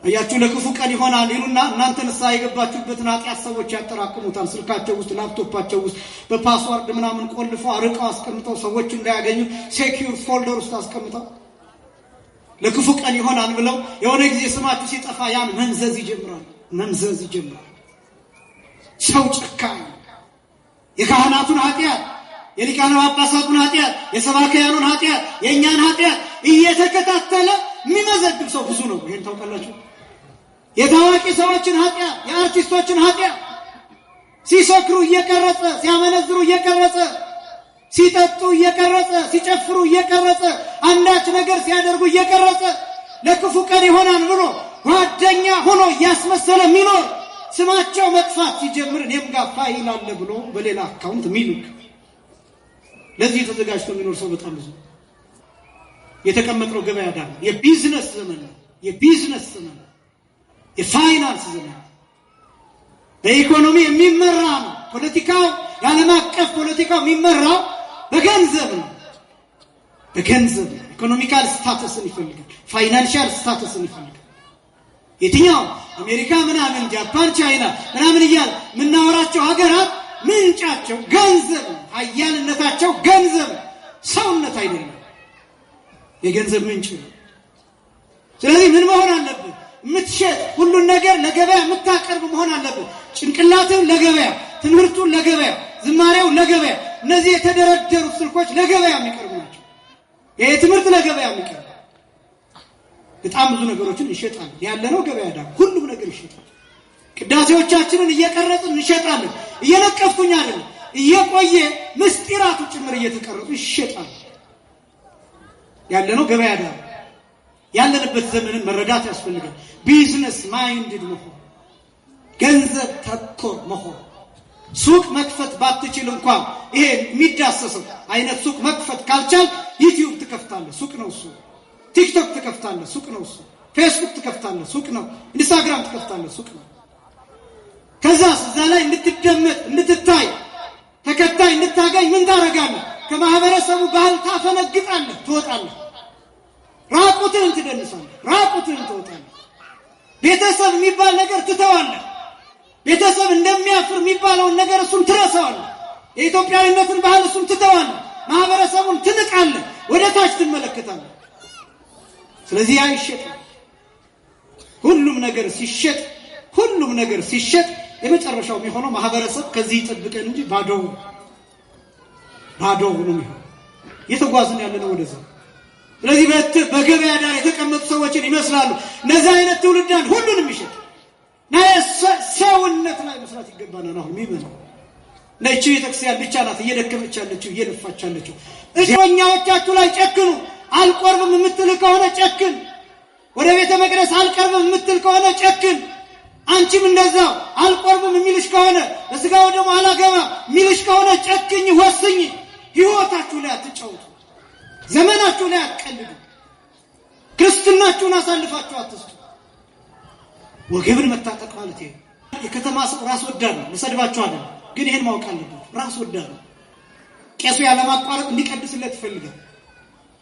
አያችሁ ለክፉ ቀን ይሆናል ይሉና እናንተ ንስሐ የገባችሁበትን ኃጢአት ሰዎች ያጠራቅሙታል። ስልካቸው ውስጥ ላፕቶፓቸው ውስጥ በፓስወርድ ምናምን ቆልፈው አርቀው አስቀምጠው ሰዎች እንዳያገኙ ሴኩር ፎልደር ውስጥ አስቀምጠው ለክፉ ቀን ይሆናል ብለው የሆነ ጊዜ ስማችሁ ሲጠፋ ያን መንዘዝ ይጀምራል። ሰው ጨካኝ የካህናቱን ኃጢአት የሊቃነ ጳጳሳቱን ኃጢአት የሰባክያኑን ኃጢአት የኛን ኃጢአት እየተከታተለ የሚመዘግብ ሰው ብዙ ነው። ይሄን ታውቃላችሁ። የታዋቂ ሰዎችን ኃጢአት የአርቲስቶችን ኃጢአት ሲሰክሩ እየቀረጸ ሲያመነዝሩ እየቀረጸ ሲጠጡ እየቀረጸ ሲጨፍሩ እየቀረጸ አንዳች ነገር ሲያደርጉ እየቀረጸ ለክፉ ቀን ይሆናል ብሎ ጓደኛ ሆኖ ያስመሰለ የሚኖር ስማቸው መጥፋት ሲጀምር እኔም ጋር ፋይል አለ ብሎ በሌላ አካውንት ሚልክ ለዚህ ተዘጋጅቶ የሚኖር ሰው በጣም ብዙ። የተቀመጠው ገበያ ዳር የቢዝነስ ዘመን የፋይናንስ ዘመን በኢኮኖሚ የሚመራ ነው። ፖለቲካው የዓለም አቀፍ ፖለቲካው የሚመራው በገንዘብ ነው። ኢኮኖሚካል ስታተስን ይፈልጋል። ፋይናንሻል ስታተስን ይፈልጋል። የትኛው አሜሪካ ምናምን ጃፓን ቻይና ምናምን እያል ምናወራቸው ሀገራት ምንጫቸው ገንዘብ ነው። ኃያልነታቸው ገንዘብ ሰውነት አይደለም። የገንዘብ ምንጭ ነው። ስለዚህ ምን መሆን አለበት? የምትሸጥ ሁሉን ነገር ለገበያ የምታቀርብ መሆን አለበት። ጭንቅላትን ለገበያ፣ ትምህርቱን ለገበያ፣ ዝማሬው ለገበያ። እነዚህ የተደረደሩት ስልኮች ለገበያ የሚቀርቡ ናቸው። ይሄ ትምህርት ለገበያ የሚቀርብ በጣም ብዙ ነገሮችን ይሸጣል። ያለነው ገበያ ዳር ሁሉም ነገር ይሸጣል። ቅዳሴዎቻችንን እየቀረጽን እንሸጣለን። እየነቀፍኩኝ አይደለም። እየቆየ ምስጢራቱ ጭምር እየተቀረጹ ይሸጣል። ያለነው ገበያ ዳር ያለንበት ዘመንን መረዳት ያስፈልጋል። ቢዝነስ ማይንድድ መሆን፣ ገንዘብ ተኮር መሆን። ሱቅ መክፈት ባትችል እንኳን ይሄ የሚዳሰሰው አይነት ሱቅ መክፈት ካልቻል ዩቲዩብ ትከፍታለህ፣ ሱቅ ነው እሱ። ቲክቶክ ትከፍታለህ፣ ሱቅ ነው እሱ። ፌስቡክ ትከፍታለህ፣ ሱቅ ነው። ኢንስታግራም ትከፍታለህ፣ ሱቅ ነው። ከዛስ እዛ ላይ እንድትደመጥ እንድትታይ ተከታይ እንድታገኝ ምን ታረጋለህ? ከማህበረሰቡ ባህል ታፈነግጣለህ፣ ትወጣለህ። ራቁትህን ትደንሳለህ፣ ራቁትህን ትወጣለህ። ቤተሰብ የሚባል ነገር ትተዋለህ። ቤተሰብ እንደሚያፍር የሚባለውን ነገር እሱን ትረሳዋለህ። የኢትዮጵያዊነትን ባህል እሱን ትተዋለህ። ማህበረሰቡን ትንቃለህ፣ ወደ ታች ትመለከታለህ። ስለዚህ ያ ይሸጣል። ሁሉም ነገር ሲሸጥ የመጨረሻው የሚሆነው ማህበረሰብ ከዚህ ይጠብቀን እንጂ ባዶ ነው የሚሆነው። የተጓዝን ያለነው ወደዛ። ስለዚህ በገበያ ዳር የተቀመጡ ሰዎችን ይመስላሉ። እነዚህ አይነት ትውልዳን ሁሉንም ይሸጥ ሰውነት ላይ መስራት ይገባናል። አሁን የሚመጣው ነጭ ቤተክርስቲያን ብቻ ናት እየደከመች ያለችው እየለፋች ያለችው። እኛዎቻችሁ ላይ ጨክኑ። አልቆርብም የምትል ከሆነ ጨክን። ወደ ቤተ መቅደስ አልቀርብም የምትል ከሆነ ጨክን። አንቺም እንደዛው አልቆርብም የሚልሽ ከሆነ በስጋው ደግሞ አላገባ የሚልሽ ከሆነ ጨክኝ፣ ወስኝ። ህይወታችሁ ላይ አትጫወቱ። ዘመናችሁ ላይ አትቀልዱ። ክርስትናችሁን አሳልፋችሁ አትስጡ። ወገብን መታጠቅ ማለት ይሄ የከተማ ሰው ራስ ወዳድ ነው። ልሰድባችሁ አይደል፣ ግን ይሄን ማወቅ አለበት። ራስ ወዳድ ነው። ቄሱ ያለማቋረጥ እንዲቀድስለት ይፈልጋል።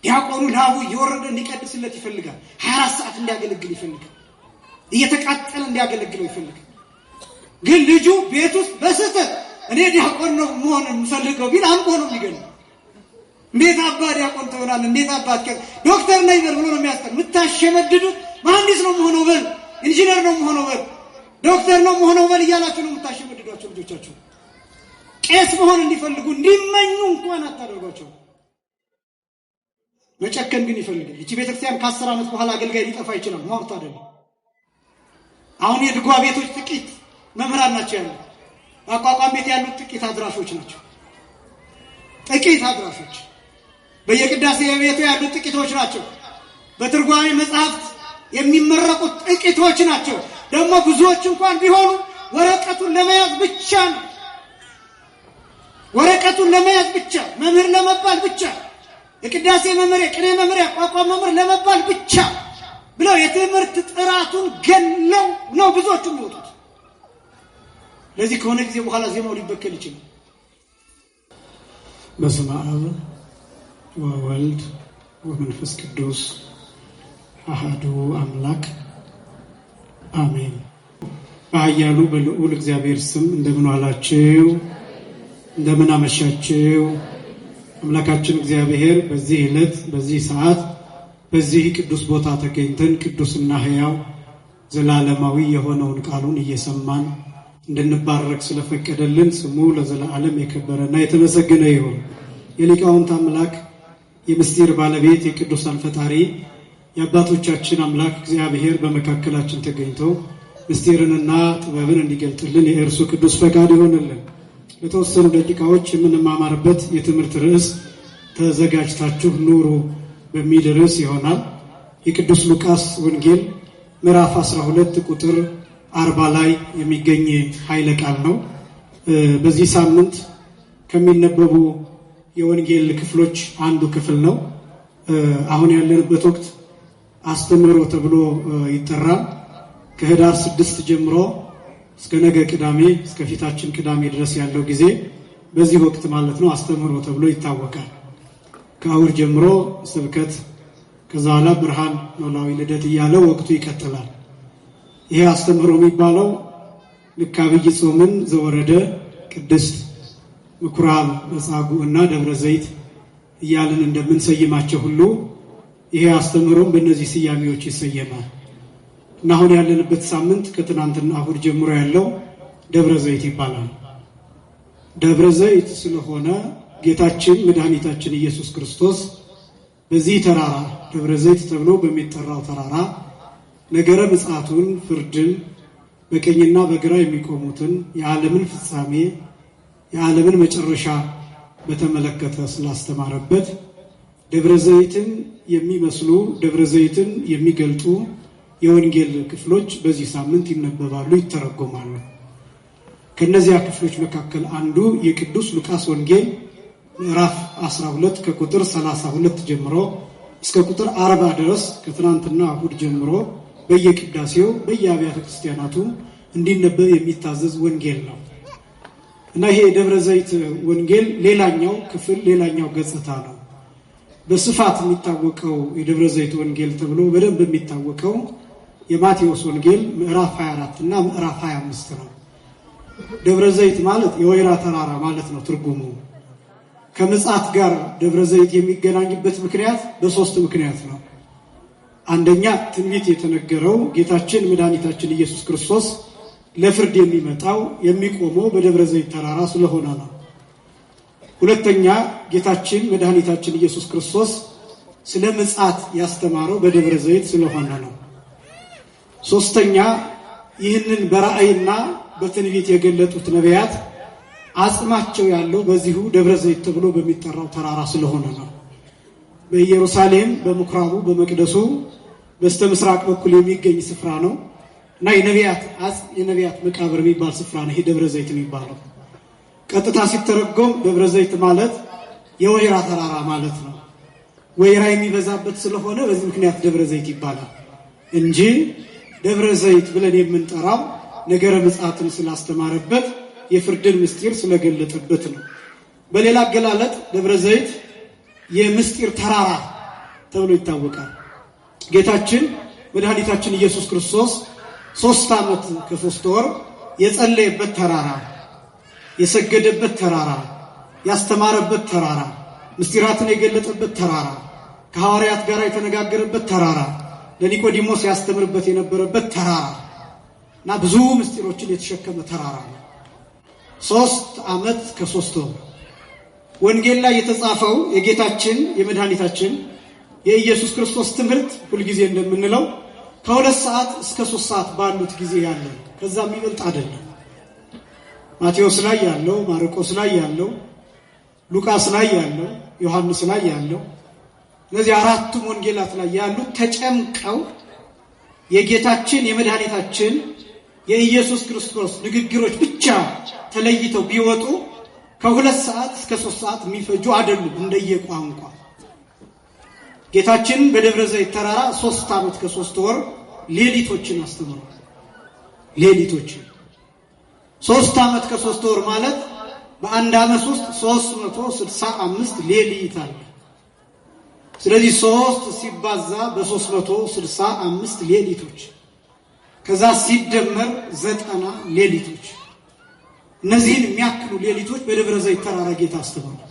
ዲያቆኑ ላቡ እየወረደ እንዲቀድስለት ይፈልጋል። 24 ሰዓት እንዲያገለግል ይፈልጋል። እየተቃጠለ እንዲያገለግለው ይፈልጋል። ግን ልጁ ቤት ውስጥ በስተት እኔ ዲያቆን ነው መሆን የምፈልገው ቢል አንቆ ነው የሚገለው። እንዴት አባ ዲያቆን ትሆናለህ? እንዴት አባት ዶክተር ነኝ ብሎ ነው የሚያስቀር። የምታሸመድዱት መሐንዲስ ነው መሆነው በል፣ ኢንጂነር ነው መሆነው በል፣ ዶክተር ነው መሆነው በል እያላችሁ ነው የምታሸመድዷቸው ልጆቻችሁ። ቄስ መሆን እንዲፈልጉ እንዲመኙ እንኳን አታደርጓቸው። መጨከን ግን ይፈልጋል። እቺ ቤተክርስቲያን ከ10 ዓመት በኋላ አገልጋይ ሊጠፋ ይችላል። ሞት አይደለም። አሁን የድጓ ቤቶች ጥቂት መምህራን ናቸው ያሉት። አቋቋም ቤት ያሉት ጥቂት አድራሾች ናቸው። ጥቂት አድራሾች በየቅዳሴ ቤቱ ያሉት ጥቂቶች ናቸው። በትርጓሜ መጽሐፍት የሚመረቁት ጥቂቶች ናቸው። ደግሞ ብዙዎች እንኳን ቢሆኑ ወረቀቱን ለመያዝ ብቻ ነው። ወረቀቱን ለመያዝ ብቻ፣ መምህር ለመባል ብቻ፣ የቅዳሴ መምህር፣ የቅኔ መምህር፣ የአቋቋም መምህር ለመባል ብቻ ብለው የትምህርት ጥራቱን ገለው ነው ብዙዎቹ የሚወጡት። ለዚህ ከሆነ ጊዜ በኋላ ዜማው ሊበከል ይችላል። በስመ አብ ወወልድ ወመንፈስ ቅዱስ አሐዱ አምላክ አሜን። በኃያሉ በልዑል እግዚአብሔር ስም እንደምን ዋላችሁ? እንደምን አመሻችሁ? አምላካችን እግዚአብሔር በዚህ ዕለት በዚህ ሰዓት በዚህ ቅዱስ ቦታ ተገኝተን ቅዱስና ሕያው ዘላለማዊ የሆነውን ቃሉን እየሰማን እንድንባረክ ስለፈቀደልን ስሙ ለዘላለም የከበረና የተመሰገነ ይሁን። የሊቃውንት አምላክ የምስጢር ባለቤት የቅዱሳን ፈጣሪ የአባቶቻችን አምላክ እግዚአብሔር በመካከላችን ተገኝቶ ምስጢርንና ጥበብን እንዲገልጥልን የእርሱ ቅዱስ ፈቃድ ይሆንልን። ለተወሰኑ ደቂቃዎች የምንማማርበት የትምህርት ርዕስ ተዘጋጅታችሁ ኑሩ በሚል ርዕስ ይሆናል። የቅዱስ ሉቃስ ወንጌል ምዕራፍ 12 ቁጥር 40 ላይ የሚገኝ ኃይለ ቃል ነው። በዚህ ሳምንት ከሚነበቡ የወንጌል ክፍሎች አንዱ ክፍል ነው። አሁን ያለንበት ወቅት አስተምህሮ ተብሎ ይጠራል። ከህዳር 6 ጀምሮ እስከ ነገ ቅዳሜ እስከ ፊታችን ቅዳሜ ድረስ ያለው ጊዜ በዚህ ወቅት ማለት ነው አስተምህሮ ተብሎ ይታወቃል። ከአሁን ጀምሮ ስብከት፣ ከዛ በኋላ ብርሃን ኖላዊ ልደት እያለ ወቅቱ ይቀጥላል። ይሄ አስተምህሮ የሚባለው ልክ አብይ ጾምን ዘወረደ፣ ቅድስት፣ ምኩራብ፣ መጻጉዕና ደብረ ዘይት እያልን እንደምንሰይማቸው ሁሉ ይሄ አስተምህሮም በእነዚህ ስያሜዎች ይሰየማል። እና አሁን ያለንበት ሳምንት ከትናንትና እሑድ ጀምሮ ያለው ደብረ ዘይት ይባላል። ደብረ ዘይት ስለሆነ ጌታችን መድኃኒታችን ኢየሱስ ክርስቶስ በዚህ ተራራ ደብረ ዘይት ተብሎ በሚጠራው ተራራ ነገረ ምጽአቱን፣ ፍርድን፣ በቀኝና በግራ የሚቆሙትን የዓለምን ፍጻሜ የዓለምን መጨረሻ በተመለከተ ስላስተማረበት ደብረ ዘይትን የሚመስሉ ደብረ ዘይትን የሚገልጡ የወንጌል ክፍሎች በዚህ ሳምንት ይነበባሉ፣ ይተረጎማሉ። ከነዚያ ክፍሎች መካከል አንዱ የቅዱስ ሉቃስ ወንጌል ምዕራፍ 12 ከቁጥር 32 ጀምሮ እስከ ቁጥር 40 ድረስ ከትናንትና እሑድ ጀምሮ በየቅዳሴው በየአብያተ ክርስቲያናቱ እንዲነበብ የሚታዘዝ ወንጌል ነው እና ይሄ የደብረ ዘይት ወንጌል ሌላኛው ክፍል ሌላኛው ገጽታ ነው። በስፋት የሚታወቀው የደብረ ዘይት ወንጌል ተብሎ በደንብ የሚታወቀው የማቴዎስ ወንጌል ምዕራፍ 24 እና ምዕራፍ 25 ነው። ደብረ ዘይት ማለት የወይራ ተራራ ማለት ነው ትርጉሙ። ከምጽአት ጋር ደብረ ዘይት የሚገናኝበት ምክንያት በሶስት ምክንያት ነው። አንደኛ ትንቢት የተነገረው ጌታችን መድኃኒታችን ኢየሱስ ክርስቶስ ለፍርድ የሚመጣው የሚቆመው በደብረ ዘይት ተራራ ስለሆነ ነው። ሁለተኛ ጌታችን መድኃኒታችን ኢየሱስ ክርስቶስ ስለ ምጽአት ያስተማረው በደብረ ዘይት ስለሆነ ነው። ሶስተኛ ይህንን በራእይና በትንቢት የገለጡት ነቢያት አጽማቸው ያለው በዚሁ ደብረ ዘይት ተብሎ በሚጠራው ተራራ ስለሆነ ነው። በኢየሩሳሌም በምኩራቡ በመቅደሱ በስተ ምስራቅ በኩል የሚገኝ ስፍራ ነው እና የነቢያት መቃብር የሚባል ስፍራ ነው ይሄ ደብረ ዘይት የሚባለው። ቀጥታ ሲተረጎም ደብረ ዘይት ማለት የወይራ ተራራ ማለት ነው። ወይራ የሚበዛበት ስለሆነ በዚህ ምክንያት ደብረ ዘይት ይባላል እንጂ ደብረ ዘይት ብለን የምንጠራው ነገረ ምጽአትን ስላስተማረበት የፍርድን ምስጢር ስለገለጠበት ነው። በሌላ አገላለጥ ደብረ ዘይት የምስጢር ተራራ ተብሎ ይታወቃል። ጌታችን መድኃኒታችን ኢየሱስ ክርስቶስ 3 ዓመት ከ3 ወር የጸለየበት ተራራ፣ የሰገደበት ተራራ፣ ያስተማረበት ተራራ፣ ምስጢራትን የገለጠበት ተራራ፣ ከሐዋርያት ጋር የተነጋገረበት ተራራ፣ ለኒቆዲሞስ ያስተምርበት የነበረበት ተራራ እና ብዙ ምስጢሮችን የተሸከመ ተራራ ነው። 3 ዓመት ከ3 ወር ወንጌል ላይ የተጻፈው የጌታችን የመድኃኒታችን የኢየሱስ ክርስቶስ ትምህርት ሁልጊዜ እንደምንለው ከ2 ሰዓት እስከ 3 ሰዓት ባሉት ጊዜ ያለ ከዛ የሚበልጥ አይደለም። ማቴዎስ ላይ ያለው፣ ማርቆስ ላይ ያለው፣ ሉቃስ ላይ ያለው፣ ዮሐንስ ላይ ያለው እነዚህ አራቱም ወንጌላት ላይ ያሉት ተጨምቀው የጌታችን የመድኃኒታችን የኢየሱስ ክርስቶስ ንግግሮች ብቻ ተለይተው ቢወጡ ከ2 ሰዓት እስከ 3 ሰዓት የሚፈጁ አይደሉም። እንደየቋንቋ ጌታችን በደብረ ዘይት ተራራ 3 ዓመት ከ3 ወር ሌሊቶችን አስተምሯል። ሌሊቶችን 3 ዓመት ከ3 ወር ማለት በአንድ ዓመት ውስጥ 365 ሌሊት አለ። ስለዚህ 3 ሲባዛ በ365 ሌሊቶች ከዛ ሲደመር 90 ሌሊቶች። እነዚህን የሚያክሉ ሌሊቶች በደብረ ዘይት ተራራ ጌታ አስተምሯል።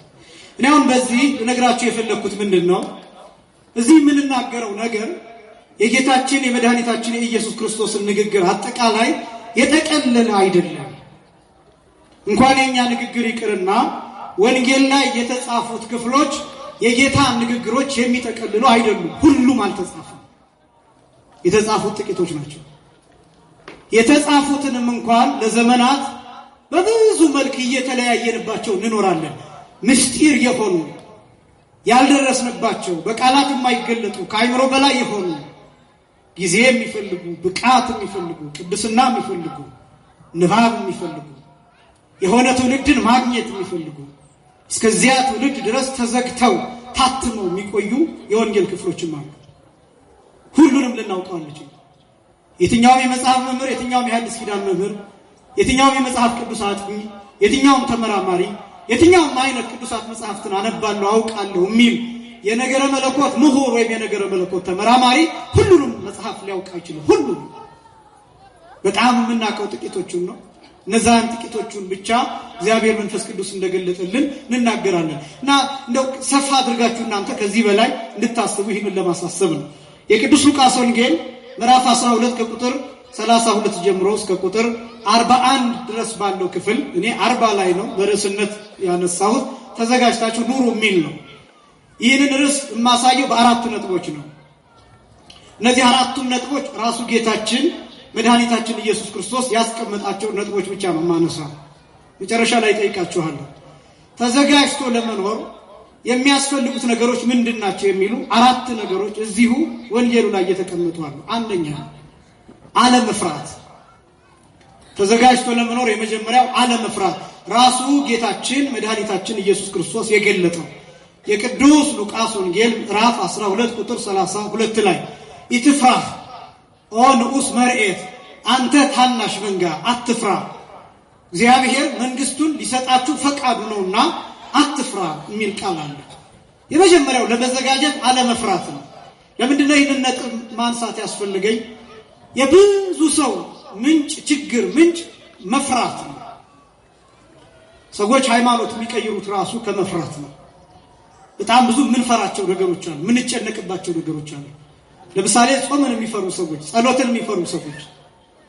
እኔ አሁን በዚህ ልነግራችሁ የፈለኩት ምንድነው? እዚህ የምንናገረው ነገር የጌታችን የመድኃኒታችን የኢየሱስ ክርስቶስን ንግግር አጠቃላይ የጠቀለለ አይደለም። እንኳን የኛ ንግግር ይቅርና ወንጌል ላይ የተጻፉት ክፍሎች የጌታ ንግግሮች የሚጠቀልሉ አይደሉም። ሁሉም አልተጻፈም። የተጻፉት ጥቂቶች ናቸው። የተጻፉትንም እንኳን ለዘመናት በብዙ መልክ እየተለያየንባቸው እንኖራለን። ምስጢር የሆኑ ያልደረስንባቸው በቃላት የማይገለጡ ከአይምሮ በላይ የሆኑ ጊዜ የሚፈልጉ ብቃት የሚፈልጉ ቅድስና የሚፈልጉ ንባብ የሚፈልጉ የሆነ ትውልድን ማግኘት የሚፈልጉ እስከዚያ ትውልድ ድረስ ተዘግተው ታትመው የሚቆዩ የወንጌል ክፍሎችም አሉ። ሁሉንም ልናውቀው አንችልም። የትኛውም የመጽሐፍ መምህር፣ የትኛውም የሐዲስ ኪዳን መምህር፣ የትኛውም የመጽሐፍ ቅዱስ አጥኚ፣ የትኛውም ተመራማሪ የትኛውም አይነት ቅዱሳት መጽሐፍትን አነባለሁ አውቃለሁ የሚል የነገረ መለኮት ምሁር ወይም የነገረ መለኮት ተመራማሪ ሁሉንም መጽሐፍ ሊያውቅ አይችልም። ሁሉንም በጣም የምናውቀው ጥቂቶቹን ነው። እነዛን ጥቂቶቹን ብቻ እግዚአብሔር መንፈስ ቅዱስ እንደገለጠልን እንናገራለን እና እንደው ሰፋ አድርጋችሁ እናንተ ከዚህ በላይ እንድታስቡ ይህንን ለማሳሰብ ነው። የቅዱስ ሉቃስ ወንጌል ምዕራፍ 12 ከቁጥር 32 ጀምሮ እስከ ቁጥር 41 ድረስ ባለው ክፍል እኔ 40 ላይ ነው በርዕስነት ያነሳሁት። ተዘጋጅታችሁ ኑሩ የሚል ነው። ይህንን ርዕስ የማሳየው በአራቱ ነጥቦች ነው። እነዚህ አራቱም ነጥቦች ራሱ ጌታችን መድኃኒታችን ኢየሱስ ክርስቶስ ያስቀመጣቸው ነጥቦች ብቻ ነው የማነሳው። መጨረሻ ላይ ጠይቃችኋለሁ። ተዘጋጅቶ ለመኖር የሚያስፈልጉት ነገሮች ምንድናቸው የሚሉ አራት ነገሮች እዚሁ ወንጌሉ ላይ የተቀመጡ አሉ። አንደኛ አለመፍራት። ተዘጋጅቶ ለመኖር የመጀመሪያው አለመፍራት ራሱ ጌታችን መድኃኒታችን ኢየሱስ ክርስቶስ የገለጠው የቅዱስ ሉቃስ ወንጌል ምዕራፍ 12 ቁጥር 32 ላይ ኢትፍራህ ኦ ንዑስ መርኤት፣ አንተ ታናሽ መንጋ አትፍራ፣ እግዚአብሔር መንግስቱን ሊሰጣችሁ ፈቃዱ ነውና አትፍራ የሚል ቃል አለ። የመጀመሪያው ለመዘጋጀት አለመፍራት ነው። ለምንድን ነው ይህንን ነጥብ ማንሳት ያስፈልገኝ? የብዙ ሰው ችግር ምንጭ መፍራት ነው። ሰዎች ሃይማኖት የሚቀይሩት ራሱ ከመፍራት ነው። በጣም ብዙ ምንፈራቸው ነገሮች አሉ፣ ምንጨነቅባቸው ነገሮች አሉ። ለምሳሌ ጾምን የሚፈሩ ሰዎች፣ ጸሎትን የሚፈሩ ሰዎች፣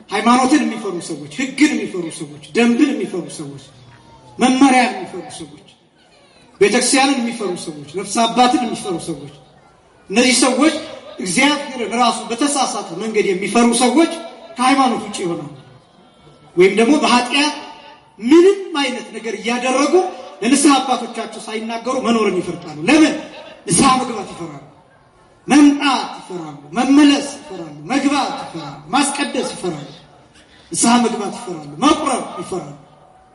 ሃይማኖትን የሚፈሩ ሰዎች፣ ህግን የሚፈሩ ሰዎች፣ ደንብን የሚፈሩ ሰዎች፣ መመሪያን የሚፈሩ ሰዎች፣ ቤተክርስቲያንን የሚፈሩ ሰዎች፣ ነፍስ አባትን የሚፈሩ ሰዎች፣ እነዚህ ሰዎች እግዚአብሔርን ራሱ በተሳሳተ መንገድ የሚፈሩ ሰዎች ከሃይማኖት ውጪ ይሆናሉ። ወይም ደግሞ በኃጢአት ምንም አይነት ነገር እያደረጉ ለንስሐ አባቶቻቸው ሳይናገሩ መኖርን ይፈርጣሉ። ለምን? ንስሐ መግባት ይፈራሉ፣ መምጣት ይፈራሉ፣ መመለስ ይፈራሉ፣ መግባት ይፈራሉ፣ ማስቀደስ ይፈራሉ፣ ንስሐ መግባት ይፈራሉ፣ መቁረብ ይፈራሉ፣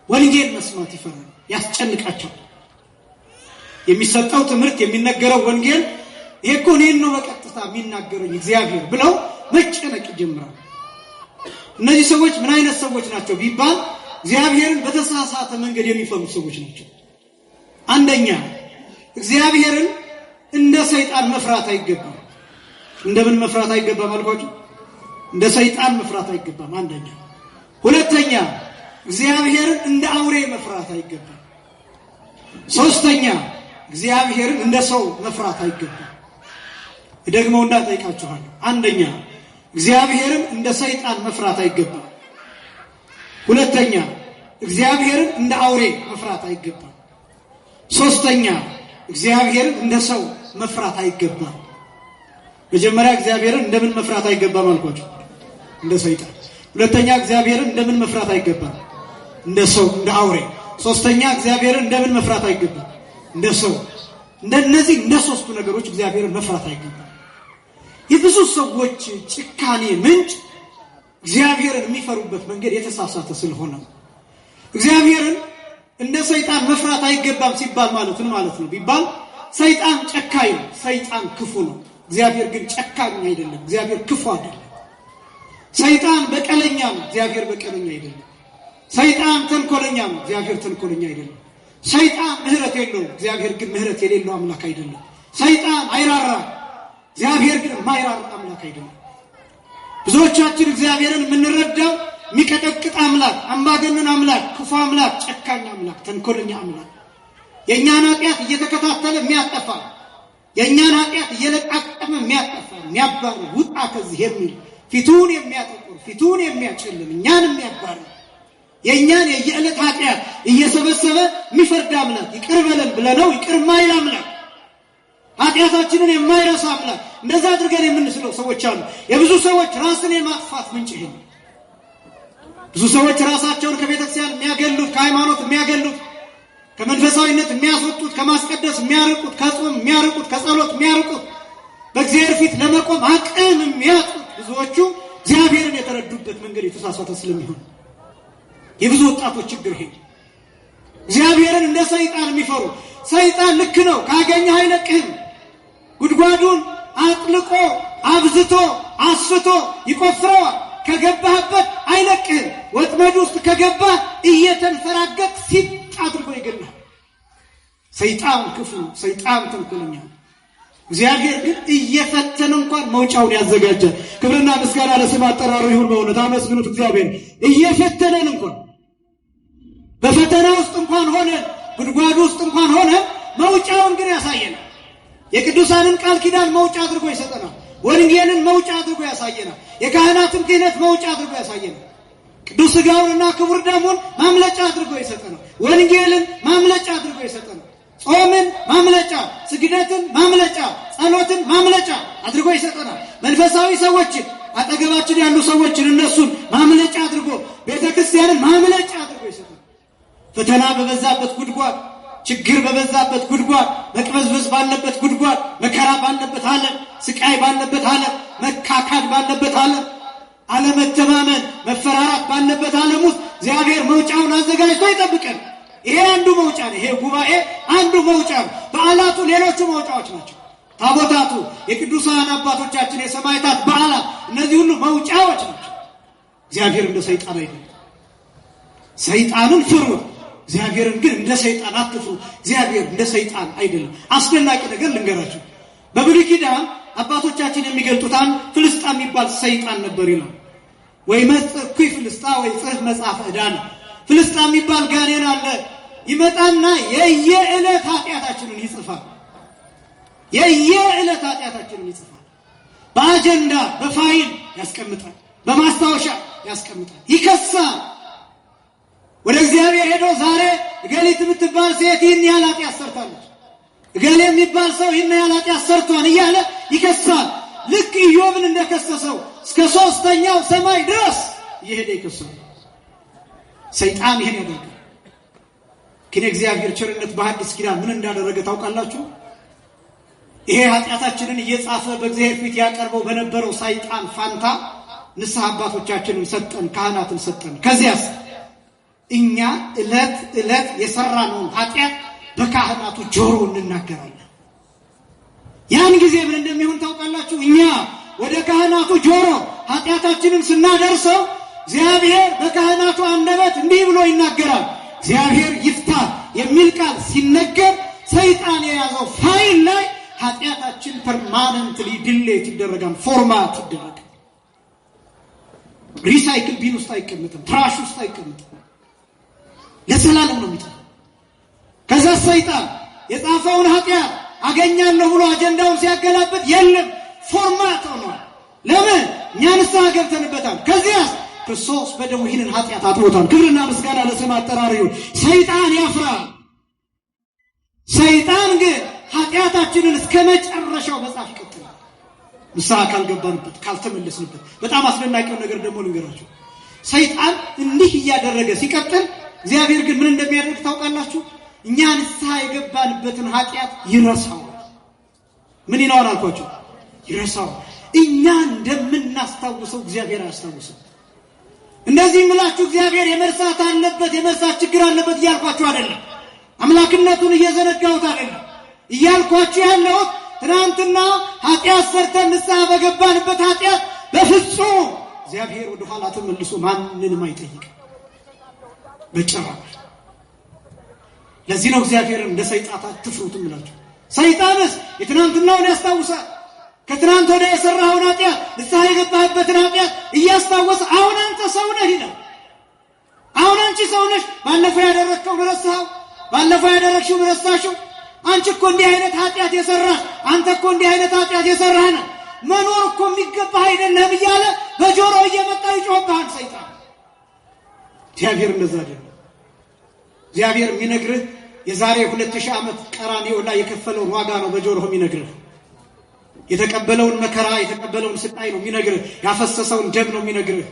ወንጌል መስማት ይፈራሉ። ያስጨንቃቸዋል። የሚሰጠው ትምህርት የሚነገረው ወንጌል ይሄ እኮ እኔን ነው በቀጥታ የሚናገረኝ እግዚአብሔር ብለው መጨነቅ ይጀምራሉ። እነዚህ ሰዎች ምን አይነት ሰዎች ናቸው ቢባል እግዚአብሔርን በተሳሳተ መንገድ የሚፈሩ ሰዎች ናቸው። አንደኛ እግዚአብሔርን እንደ ሰይጣን መፍራት አይገባም። እንደምን መፍራት አይገባም አልኳችሁ? እንደ ሰይጣን መፍራት አይገባም። አንደኛ። ሁለተኛ እግዚአብሔርን እንደ አውሬ መፍራት አይገባም። ሶስተኛ እግዚአብሔርን እንደ ሰው መፍራት አይገባም። ደግሞ እንዳጠይቃችኋለሁ። አንደኛ እግዚአብሔርን እንደ ሰይጣን መፍራት አይገባም። ሁለተኛ እግዚአብሔርን እንደ አውሬ መፍራት አይገባም። ሶስተኛ እግዚአብሔርን እንደ ሰው መፍራት አይገባም። መጀመሪያ እግዚአብሔርን እንደምን መፍራት አይገባም አልኳችሁ? እንደ ሰይጣን። ሁለተኛ እግዚአብሔርን እንደምን መፍራት አይገባም? እንደ ሰው፣ እንደ አውሬ። ሶስተኛ እግዚአብሔርን እንደምን መፍራት አይገባም? እንደ ሰው። እንደነዚህ እንደ ሶስቱ ነገሮች እግዚአብሔርን መፍራት አይገባም። የብዙ ሰዎች ጭካኔ ምንጭ እግዚአብሔርን የሚፈሩበት መንገድ የተሳሳተ ስለሆነ እግዚአብሔርን እንደ ሰይጣን መፍራት አይገባም ሲባል ማለት ምን ማለት ነው ቢባል ሰይጣን ጨካኝ ነው፣ ሰይጣን ክፉ ነው። እግዚአብሔር ግን ጨካኝ አይደለም፣ እግዚአብሔር ክፉ አይደለም። ሰይጣን በቀለኛ ነው፣ እግዚአብሔር በቀለኛ አይደለም። ሰይጣን ተንኮለኛ ነው፣ እግዚአብሔር ተንኮለኛ አይደለም። ሰይጣን ምህረት የለውም፣ እግዚአብሔር ግን ምህረት የሌለው አምላክ አይደለም። ሰይጣን አይራራም፣ እግዚአብሔር ግን የማይራራ አምላክ አይደለም። ብዙዎቻችን እግዚአብሔርን የምንረዳው የሚቀጠቅጥ አምላክ፣ አምባገነን አምላክ፣ ክፉ አምላክ፣ ጨካኝ አምላክ፣ ተንኮለኛ አምላክ የእኛን ኃጢአት እየተከታተለ የሚያጠፋ የእኛን ኃጢአት እየለቃቀመ የሚያጠፋ የሚያባርር ውጣ ከዚህ የሚል ፊቱን የሚያጠቁር ፊቱን የሚያጨልም እኛን የሚያባርር የእኛን የየዕለት ኃጢአት እየሰበሰበ የሚፈርድ አምላክ ይቅር በለን ብለነው ይቅር የማይል አምላክ ኃጢአታችንን የማይረሳ አምላክ እንደዛ አድርገን የምንስለው ሰዎች አሉ። የብዙ ሰዎች ራስን የማጥፋት ምንጭ ይሄ ነው። ብዙ ሰዎች ራሳቸውን ከቤተክርስቲያን የሚያገሉት፣ ከሃይማኖት የሚያገሉት፣ ከመንፈሳዊነት የሚያስወጡት፣ ከማስቀደስ የሚያርቁት፣ ከጾም የሚያርቁት፣ ከጸሎት የሚያርቁት፣ በእግዚአብሔር ፊት ለመቆም አቅም የሚያጡት ብዙዎቹ እግዚአብሔርን የተረዱበት መንገድ የተሳሳተ ስለሚሆን የብዙ ወጣቶች ችግር ይሄ እግዚአብሔርን እንደ ሰይጣን የሚፈሩ ሰይጣን ልክ ነው ካገኘህ አይለቅህም ጉድጓዱን አጥልቆ አብዝቶ አስቶ ይቆፍረዋል ከገባህበት አይለቅህም ወጥመድ ውስጥ ከገባህ እየተንፈራገጥ ሲጥ አድርጎ ይገላል ሰይጣን ክፉ ሰይጣን ተንኮለኛ እግዚአብሔር ግን እየፈተነ እንኳን መውጫውን ያዘጋጃል ክብርና ምስጋና ለስሙ አጠራሩ ይሁን በእውነት አመስግኑት እግዚአብሔር እየፈተነን እንኳን በፈተና ውስጥ እንኳን ሆነ ጉድጓድ ውስጥ እንኳን ሆነ መውጫውን ግን ያሳየናል የቅዱሳንን ቃል ኪዳን መውጫ አድርጎ ይሰጠናል ወንጌልን መውጫ አድርጎ ያሳየናል የካህናትን ክህነት መውጫ አድርጎ ያሳየናል ቅዱስ ሥጋውንና ክቡር ደሙን ማምለጫ አድርጎ ይሰጠናል ወንጌልን ማምለጫ አድርጎ ይሰጠናል ጾምን ማምለጫ ስግደትን ማምለጫ ጸሎትን ማምለጫ አድርጎ ይሰጠናል መንፈሳዊ ሰዎችን አጠገባችን ያሉ ሰዎችን እነሱን ማምለጫ አድርጎ ቤተክርስቲያንን ማምለጫ አድርጎ ይሰጠናል ፈተና በበዛበት ጉድጓድ ችግር በበዛበት ጉድጓድ መቅበዝበዝ ባለበት ጉድጓድ መከራ ባለበት ዓለም ስቃይ ባለበት ዓለም መካካድ ባለበት ዓለም አለመተማመን መፈራራት ባለበት ዓለም ውስጥ እግዚአብሔር መውጫውን አዘጋጅቶ ይጠብቀን ይሄ አንዱ መውጫ ነው ይሄ ጉባኤ አንዱ መውጫ ነው በዓላቱ ሌሎቹ መውጫዎች ናቸው ታቦታቱ የቅዱሳን አባቶቻችን የሰማዕታት በዓላት እነዚህ ሁሉ መውጫዎች ናቸው እግዚአብሔር እንደ ሰይጣን አይደለም ሰይጣንን ፍሩ እግዚአብሔርን ግን እንደ ሰይጣን አትፍሩ እግዚአብሔር እንደ ሰይጣን አይደለም አስደናቂ ነገር ልንገራችሁ በብሉይ ኪዳን አባቶቻችን የሚገልጡት አንድ ፍልስጣ የሚባል ሰይጣን ነበር ይላል ወይ መጽኩይ ፍልስጣ ወይ ጽፍ መጽሐፈ ዕዳን ፍልስጣ የሚባል ጋኔን አለ ይመጣና የየዕለት ኃጢአታችንን ይጽፋል የየዕለት ኃጢአታችንን ይጽፋል በአጀንዳ በፋይል ያስቀምጣል በማስታወሻ ያስቀምጣል ይከሳል ወደ እግዚአብሔር ሄዶ ዛሬ እገሊት የምትባል ሴት ይህን ያህል ኃጢአት ሰርታለች እገሌ የሚባል ሰው ይህን ያህል ኃጢአት ሰርቷል እያለ ይከሳል ልክ ኢዮብን እንደከሰሰው እስከ 3ኛው ሰማይ ድረስ እየሄደ ይከሳል ሰይጣን ይሄን ያደርጋል ግን እግዚአብሔር ቸርነት በሐዲስ ኪዳን ምን እንዳደረገ ታውቃላችሁ ይሄ ኃጢአታችንን እየጻፈ በእግዚአብሔር ፊት ያቀርበው በነበረው ሰይጣን ፋንታ ንስሐ አባቶቻችንን ሰጠን ካህናትን ሰጠን ከዚያስ እኛ እለት የሰራነውን ኃጢአት በካህናቱ ጆሮ እንናገራለን ያን ጊዜ ምን እንደሚሆን ታውቃላችሁ እኛ ወደ ካህናቱ ጆሮ ኃጢአታችንን ስናደርሰው እግዚአብሔር በካህናቱ አንደበት እንዲህ ብሎ ይናገራል እግዚአብሔር ይፍታ የሚል ቃል ሲነገር ሰይጣን የያዘው ፋይል ላይ ኃጢአታችን ፐርማነንትሊ ዲሌት ይደረጋል ፎርማት ይደረጋል ሪሳይክል ቢን ውስጥ አይቀመጥም ትራሽ ውስጥ አይቀመጥም ለሰላም ነው የሚጠፋው ከዛ ሰይጣን የጻፈውን ኃጢአት አገኛለሁ ብሎ አጀንዳውን ሲያገላብጥ የለም ፎርማት ሆኗል ለምን እኛ ንስሐ ገብተንበታል ከዚያስ ክርስቶስ በደሙ ይህንን ኃጢአት አጥቦታል ክብርና ምስጋና ለስሙ አጠራሩ ይሁን ሰይጣን ያፍራል ሰይጣን ግን ኃጢአታችንን እስከ መጨረሻው መጻፍ ይቀጥላል ንስሐ ካልገባንበት ካልተመለስንበት በጣም አስደናቂው ነገር ደግሞ ልንገራችሁ ሰይጣን እንዲህ እያደረገ ሲቀጥል እግዚአብሔር ግን ምን እንደሚያደርግ ታውቃላችሁ እኛ ንስሐ የገባንበትን ኃጢአት ይረሳዋል ምን ይለዋል አልኳችሁ ይረሳዋል እኛ እንደምናስታውሰው እግዚአብሔር አያስታውሰው እንደዚህ ምላችሁ እግዚአብሔር የመርሳት አለበት የመርሳት ችግር አለበት እያልኳችሁ አይደለም አምላክነቱን እየዘነጋሁት አይደለም እያልኳችሁ ያለሁት ትናንትና ኃጢአት ሰርተን ንስሐ በገባንበት ኃጢአት በፍጹም እግዚአብሔር ወደ ኋላ ተመልሶ ማንንም አይጠይቅም በጭራሽ ለዚህ ነው እግዚአብሔር እንደ ሰይጣን አትፍሩት እምላችሁ ሰይጣንስ የትናንትናውን ያስታውሳል ከትናንት ወዲያ የሰራኸውን ኃጢአት ንስሐ የገባህበትን ኃጢአት እያስታወሰ አሁን አንተ ሰው ነህ ይላል። አሁን አንቺ ሰው ነሽ። ባለፈው ያደረግከው ረሳኸው፣ ባለፈው ያደረግሽው ረሳሽው። አንቺ እኮ እንዲህ አይነት ኃጢአት የሰራህ፣ አንተ እኮ እንዲህ አይነት ኃጢአት የሰራህ ነህ፣ መኖር እኮ የሚገባህ አይደለም እያለ በጆሮ እየመጣ ይጮህብሃል ሰይጣን። እግዚአብሔር እንደዛ አይደለም። እግዚአብሔር የሚነግርህ የዛሬ 2000 ዓመት ቀራንዮ ላይ የከፈለውን ዋጋ ነው በጆሮህ የሚነግርህ። የተቀበለውን መከራ የተቀበለውን ስቃይ ነው የሚነግርህ። ያፈሰሰውን ደም ነው የሚነግርህ።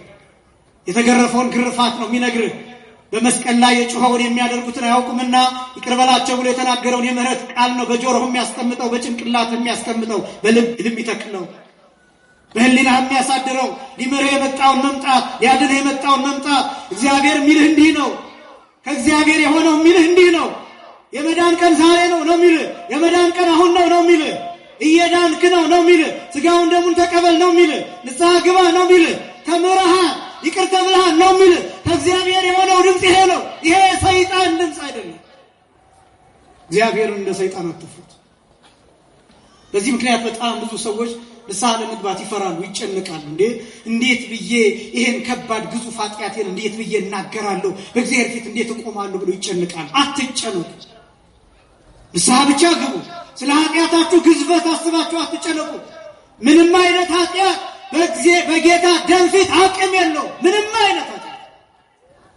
የተገረፈውን ግርፋት ነው የሚነግርህ። በመስቀል ላይ የጮኸውን የሚያደርጉትን አያውቁምና ይቅር በላቸው ብሎ የተናገረውን የምህረት ቃል ነው በጆሮህ የሚያስቀምጠው፣ በጭንቅላት የሚያስቀምጠው፣ በልብ የሚተክለው፣ በህሊናህ የሚያሳድረው። ሊምርህ የመጣውን መምጣት፣ ሊያድንህ የመጣውን መምጣት። እግዚአብሔር የሚልህ እንዲህ ነው። ከእግዚአብሔር የሆነው የሚልህ እንዲህ ነው። የመዳን ቀን ዛሬ ነው የሚልህ። የመዳን ቀን አሁን ነው የሚልህ። እየዳንክ ነው የሚልህ። ሥጋውን ደሙን ተቀበል ነው የሚልህ። ንስሐ ግባ ነው የሚልህ። ተምረሃል፣ ይቅር ተብለሃል ነው የሚልህ። ከእግዚአብሔር የሆነው ድምፅ ይሄ ነው። ይሄ ሰይጣን ድምፅ አይደለም። እግዚአብሔርን እንደ ሰይጣን አትፍሩት። በዚህ ምክንያት በጣም ብዙ ሰዎች ንስሐ ለመግባት ይፈራሉ፣ ይጨነቃሉ። እንዴት ብዬ ይሄን ከባድ ግዙፍ ኃጢአቴን እንዴት ብዬ እናገራለሁ፣ በእግዚአብሔር ፊት እንዴት እቆማለሁ ብሎ ይጨነቃሉ። አትጨነቁ። ንስሐ ብቻ ግቡ። ስለ ኃጢአታችሁ ግዝፈት አስባችሁ አትጨነቁ። ምንም አይነት ኃጢአት በጌታ ደም ፊት አቅም የለው። ምንም አይነት ኃጢአት፣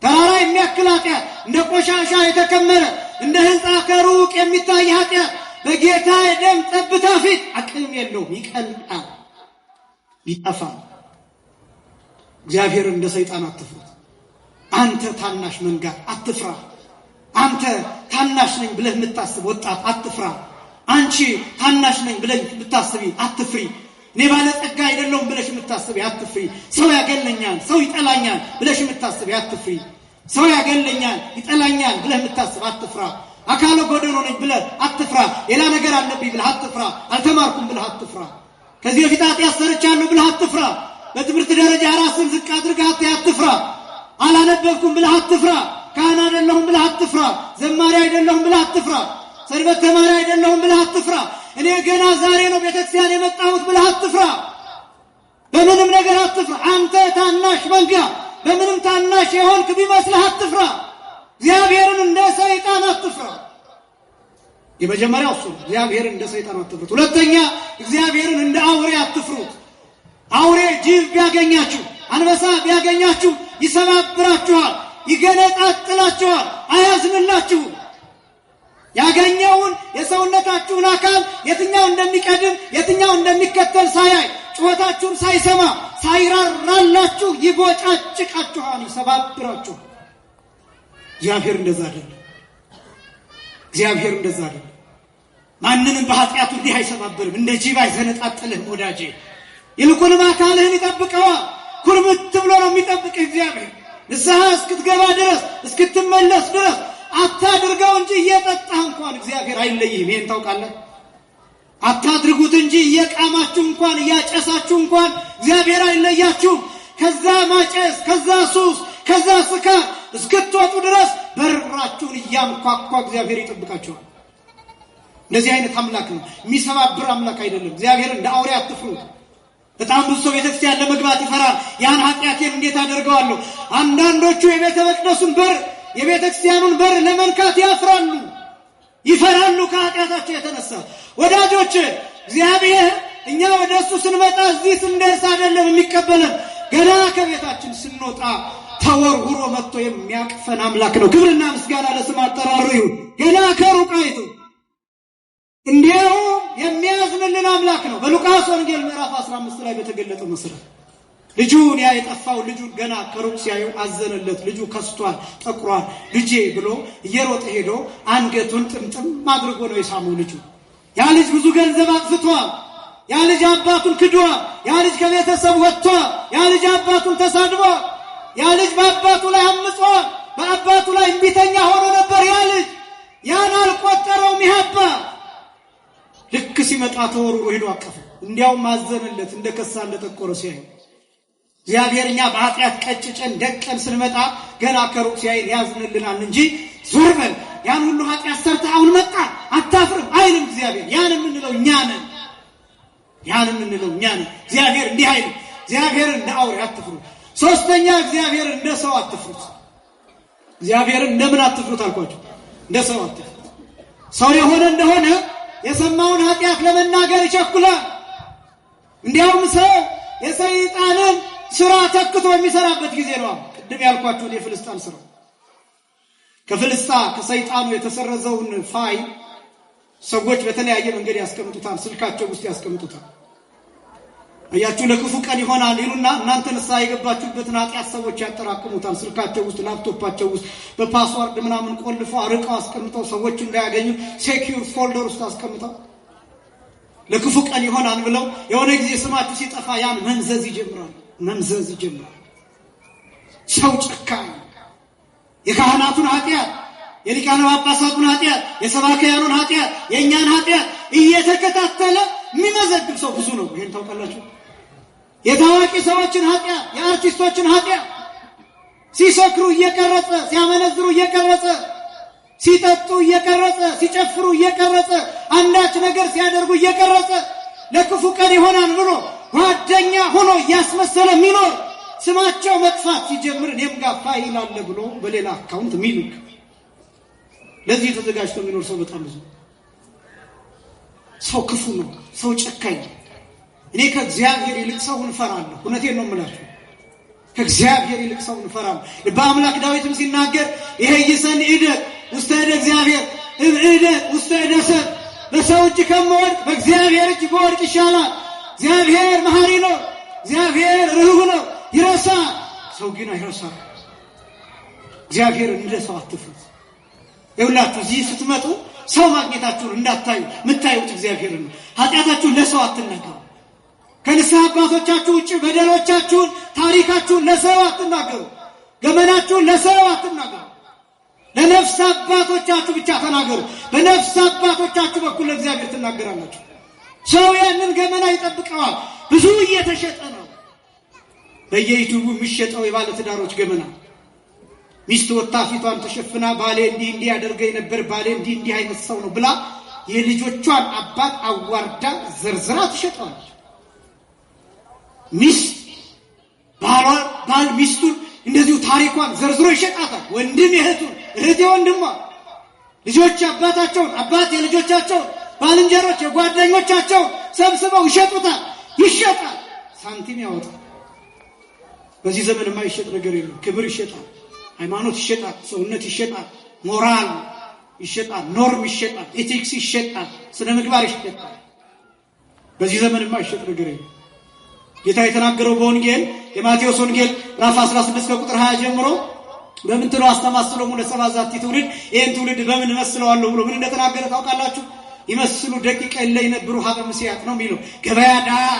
ተራራ የሚያክል ኃጢአት፣ እንደ ቆሻሻ የተከመረ እንደ ሕንፃ ከሩቅ የሚታይ ኃጢአት በጌታ የደም ጠብታ ፊት አቅም የለውም። ይቀልጣል፣ ይጠፋል። እግዚአብሔር እንደ ሰይጣን አትፍሩት። አንተ ታናሽ መንጋ አትፍራ። አንተ ታናሽ ነኝ ብለህ የምታስብ ወጣት አትፍራ። አንቺ ታናሽ ነኝ ብለህ የምታስቢ አትፍሪ። እኔ ባለጸጋ አይደለሁም ብለሽ የምታስቢ አትፍሪ። ሰው ያገለኛል፣ ሰው ይጠላኛል ብለሽ የምታስቢ አትፍሪ። ሰው ያገለኛል፣ ይጠላኛል ብለህ የምታስብ አትፍራ። አካለ ጎደሎ ነኝ ብለህ አትፍራ። ሌላ ነገር አለብኝ ብለህ አትፍራ። አልተማርኩም ብለህ አትፍራ። ከዚህ በፊት ኃጢአት ሰርቻለሁ ብለህ አትፍራ። በትምህርት ደረጃ ራስን ዝቅ አድርገህ አትፍራ። አላነበብኩም ብለህ አትፍራ። ካህን አይደለሁም ብለህ አትፍራ። ዘማሪ አይደለሁም ብለህ አትፍራ። ሰንበት ተማሪ አይደለሁም ብለህ አትፍራ። እኔ ገና ዛሬ ነው ቤተክርስቲያን የመጣሁት ብለህ አትፍራ። በምንም ነገር አትፍራ። አንተ ታናሽ መንጋ፣ በምንም ታናሽ የሆንክ ቢመስልህ አትፍራ። እግዚአብሔርን እንደ ሰይጣን አትፍራ። የመጀመሪያው እሱ ነው። እግዚአብሔርን እንደ ሰይጣን አትፍሩት። ሁለተኛ እግዚአብሔርን እንደ አውሬ አትፍሩት። አውሬ ጅብ ቢያገኛችሁ፣ አንበሳ ቢያገኛችሁ ይሰባብራችኋል፣ ይገነጣጥላችኋል፣ አያዝንላችሁም። ያገኘውን የሰውነታችሁን አካል የትኛው እንደሚቀድም የትኛው እንደሚከተል ሳያይ ጩኸታችሁን ሳይሰማ ሳይራራላችሁ ይቦጫጭቃችኋል፣ ይሰባብራችኋል። እግዚአብሔር እንደዛ አይደለም። እግዚአብሔር እንደዛ አይደለም። ማንንም በኃጢአቱ እንዲህ አይሰባብርም፣ እንደ ጅብ አይዘነጣጥልህም ወዳጄ። ይልቁንም አካልህን ይጠብቀዋል። ኩርምት ብሎ ነው የሚጠብቅህ እግዚአብሔር። ንስሐ እስክትገባ ድረስ እስክትመለስ ድረስ አታድርገው እንጂ እየጠጣህ እንኳን እግዚአብሔር አይለይህም። ይሄን ታውቃለህ? አታድርጉት እንጂ እየቃማችሁ እንኳን እያጨሳችሁ እንኳን እግዚአብሔር አይለያችሁም። ከዛ ማጨስ፣ ከዛ ሱስ፣ ከዛ ስካር እስክትወጡ ድረስ በራችሁን እያንኳኳ እግዚአብሔር ይጠብቃችኋል። እንደዚህ አይነት አምላክ ነው፣ የሚሰባብር አምላክ አይደለም። እግዚአብሔር እንደ አውሬ አትፍሩት። በጣም ብዙ ሰው ቤተክርስቲያን ለመግባት ይፈራል። ያን ኃጢአቴን እንዴት አደርገዋለሁ? አንዳንዶቹ የቤተ መቅደሱን በር የቤተክርስቲያኑን በር ለመንካት ያፍራሉ፣ ይፈራሉ ከኃጢአታቸው የተነሳ። ወዳጆች እግዚአብሔር እኛ ወደ እሱ ስንመጣ እዚህ ስንደርስ አይደለም የሚቀበለን፣ ገና ከቤታችን ስንወጣ ተወርውሮ መጥቶ የሚያቅፈን አምላክ ነው። ክብርና ምስጋና ለስም አጠራሩ ይሁን። ገና ከሩቅ አይቶ እንዲያው የሚያዝንልን አምላክ ነው። በሉቃስ ወንጌል ምዕራፍ 15 ላይ በተገለጠው መሰረት ልጁን የጠፋው ልጁን ገና ከሩቅ ሲያዩ አዘነለት። ልጁ ከስቷል፣ ጠቁሯል። ልጄ ብሎ እየሮጠ ሄዶ አንገቱን ጥምጥም አድርጎ ነው የሳመው ልጁ። ያ ልጅ ብዙ ገንዘብ አጥፍቷል። ያ ልጅ አባቱን ክዷል። ያ ልጅ ከቤተሰብ ወጥቷል። ያ ልጅ አባቱን ተሳድቧል። ያ ልጅ በአባቱ ላይ አምጿል። በአባቱ ላይ እምቢተኛ ሆኖ ነበር። ያ ልጅ ያን አልቆጠረውም። ይሀባ ልክ ሲመጣ ተወርውሮ ሄዶ አቀፈ። እንዲያውም አዘነለት፣ እንደከሳ እንደጠቆረ ሲያዩ። እግዚአብሔር እኛ በኃጢአት ቀጭጨን ደቀን ስንመጣ ገና ከሩቅ ሲያይን ያዝንልናል እንጂ ዞር በል ያን ሁሉ ኃጢአት ሰርተህ አሁን መጣ አታፍርም አይልም እግዚአብሔር። ያን የምንለው እኛ ነን። ያንን እንለው እኛ ነን። እግዚአብሔር እንዲህ አይልም። እግዚአብሔርን እንደ አውሬ አትፍሩት። ሶስተኛ እግዚአብሔርን እንደ ሰው አትፍሩት። እግዚአብሔርን እንደምን አትፍሩት አልኳችሁ? እንደ ሰው አትፍሩት። ሰው የሆነ እንደሆነ የሰማውን ኃጢአት ለመናገር ይቸኩላል። እንዲያውም ሰው የሰይጣንን ስራ ተክቶ የሚሰራበት ጊዜ ነው። ቅድም ያልኳችሁ የፍልስጣን ስራ ከሰይጣኑ የተሰረዘውን ፋይል ሰዎች በተለያየ መንገድ ያስቀምጡታል። ስልካቸው ውስጥ ያስቀምጡታል። አያችሁ ለክፉ ቀን ይሆናል ይሉና እናንተ ንስሐ የገባችሁበትን ኃጢአት ሰዎች ያጠራቅሙታል። ስልካቸው ውስጥ ላፕቶፓቸው ውስጥ በፓስወርድ ምናምን ቆልፈው አርቀው አስቀምጠው ሰዎች እንዳያገኙ ሴኪዩር ፎልደር ውስጥ አስቀምጠው ለክፉ ቀን ይሆናል ብለው የሆነ ጊዜ ስማችሁ ሲጠፋ ያን መምዘዝ ይጀምራል። ሰው ጨካኝ የካህናቱን ኃጢአት፣ የሊቃነ ጳጳሳቱን ኃጢአት፣ የሰባክያኑን ኃጢአት፣ የእኛን ኃጢአት እየተከታተለ የሚመዘግብ ሰው ብዙ ነው። ይሄን ታውቃላችሁ? የታዋቂ ሰዎችን ኃጢአት፣ የአርቲስቶችን ኃጢአት ሲሰክሩ እየቀረጸ፣ ሲያመነዝሩ እየቀረጸ፣ ሲጠጡ እየቀረጸ፣ ሲጨፍሩ እየቀረጸ፣ አንዳች ነገር ሲያደርጉ እየቀረጸ ለክፉ ቀን ይሆናል ብሎ ጓደኛ ሆኖ እያስመሰለ የሚኖር ስማቸው መጥፋት ሲጀምር እኔም ጋር ፋይል አለ ብሎ በሌላ አካውንት ሚልክ ለዚህ ተዘጋጅቶ የሚኖር ሰው በጣም ብዙ። ሰው ክፉ ነው። ሰው ጨካኝ። እኔ ከእግዚአብሔር ይልቅ ሰውን እፈራለሁ። እውነቴን ነው የምላችሁ። ከእግዚአብሔር ይልቅ ሰውን እፈራለሁ። በአምላክ ዳዊትም ሲናገር ይሄ ይሰን እደ ውስተ እደ እግዚአብሔር እደ ውስተ እደ ሰብ በሰው እጅ ከመወድቅ በእግዚአብሔር እጅ በወድቅ ይሻላል። እግዚአብሔር መሐሪ ነው። እግዚአብሔር ርኅሩህ ነው፣ ይረሳል። ሰው ግን አይረሳም። እግዚአብሔርን እንደ ሰው አትፍሩት። ይኸውላችሁ እዚህ ስትመጡ ሰው ማግኘታችሁን እንዳታዩ፣ የምታዩት እግዚአብሔርን ነው። ኃጢአታችሁን ለሰው አትናገሩ። ከንስሐ አባቶቻችሁ ውጭ በደሎቻችሁን፣ ታሪካችሁን ለሰው አትናገሩ። ገመናችሁን ለሰው አትናገሩ። ለነፍስ አባቶቻችሁ ብቻ ተናገሩ። በነፍስ አባቶቻችሁ በኩል ለእግዚአብሔር ትናገራላችሁ። ሰው ያንን ገመና ይጠብቀዋል። ብዙ እየተሸጠ ነው በየዩቲዩቡ የሚሸጠው የባለ ትዳሮች ገመና። ሚስት ወጣ ፊቷን ተሸፍና ባሌ እንዲህ ያደርገኝ ነበር፣ ባሌ እንዲህ አይነት ሰው ነው ብላ የልጆቿን አባት አዋርዳ ዘርዝራ ትሸጣለች። ሚስት ባል ሚስቱን እንደዚሁ ታሪኳን ዘርዝሮ ይሸጣታል። ወንድም እህቱን፣ እህት ወንድሟ፣ ልጆች አባታቸውን፣ አባት የልጆቻቸውን፣ ባልንጀሮች የጓደኞቻቸውን ሰብስበው ይሸጡታል። ይሸጣል፣ ሳንቲም ያወጣል። በዚህ ዘመን የማይሸጥ ነገር የለም። ክብር ይሸጣል፣ ሃይማኖት ይሸጣል፣ ሰውነት ይሸጣል፣ ሞራል ይሸጣል፣ ኖርም ይሸጣል፣ ኤቲክስ ይሸጣል፣ ስነ ምግባር ይሸጣል። በዚህ ዘመን የማይሸጥ ነገር የለም። ጌታ የተናገረው በወንጌል የማቴዎስ ወንጌል ምዕራፍ 16 ከቁጥር 20 ጀምሮ በምን ትለው አስተማስለው ለሰብአ ዛቲ ትውልድ፣ ይሄን ትውልድ በምን መስለዋለሁ ብሎ ምን እንደተናገረ ታውቃላችሁ? ይመስሉ ደቂቀ ላይ ነብሩ ሀበ ምስያት ነው የሚለው። ገበያ ዳር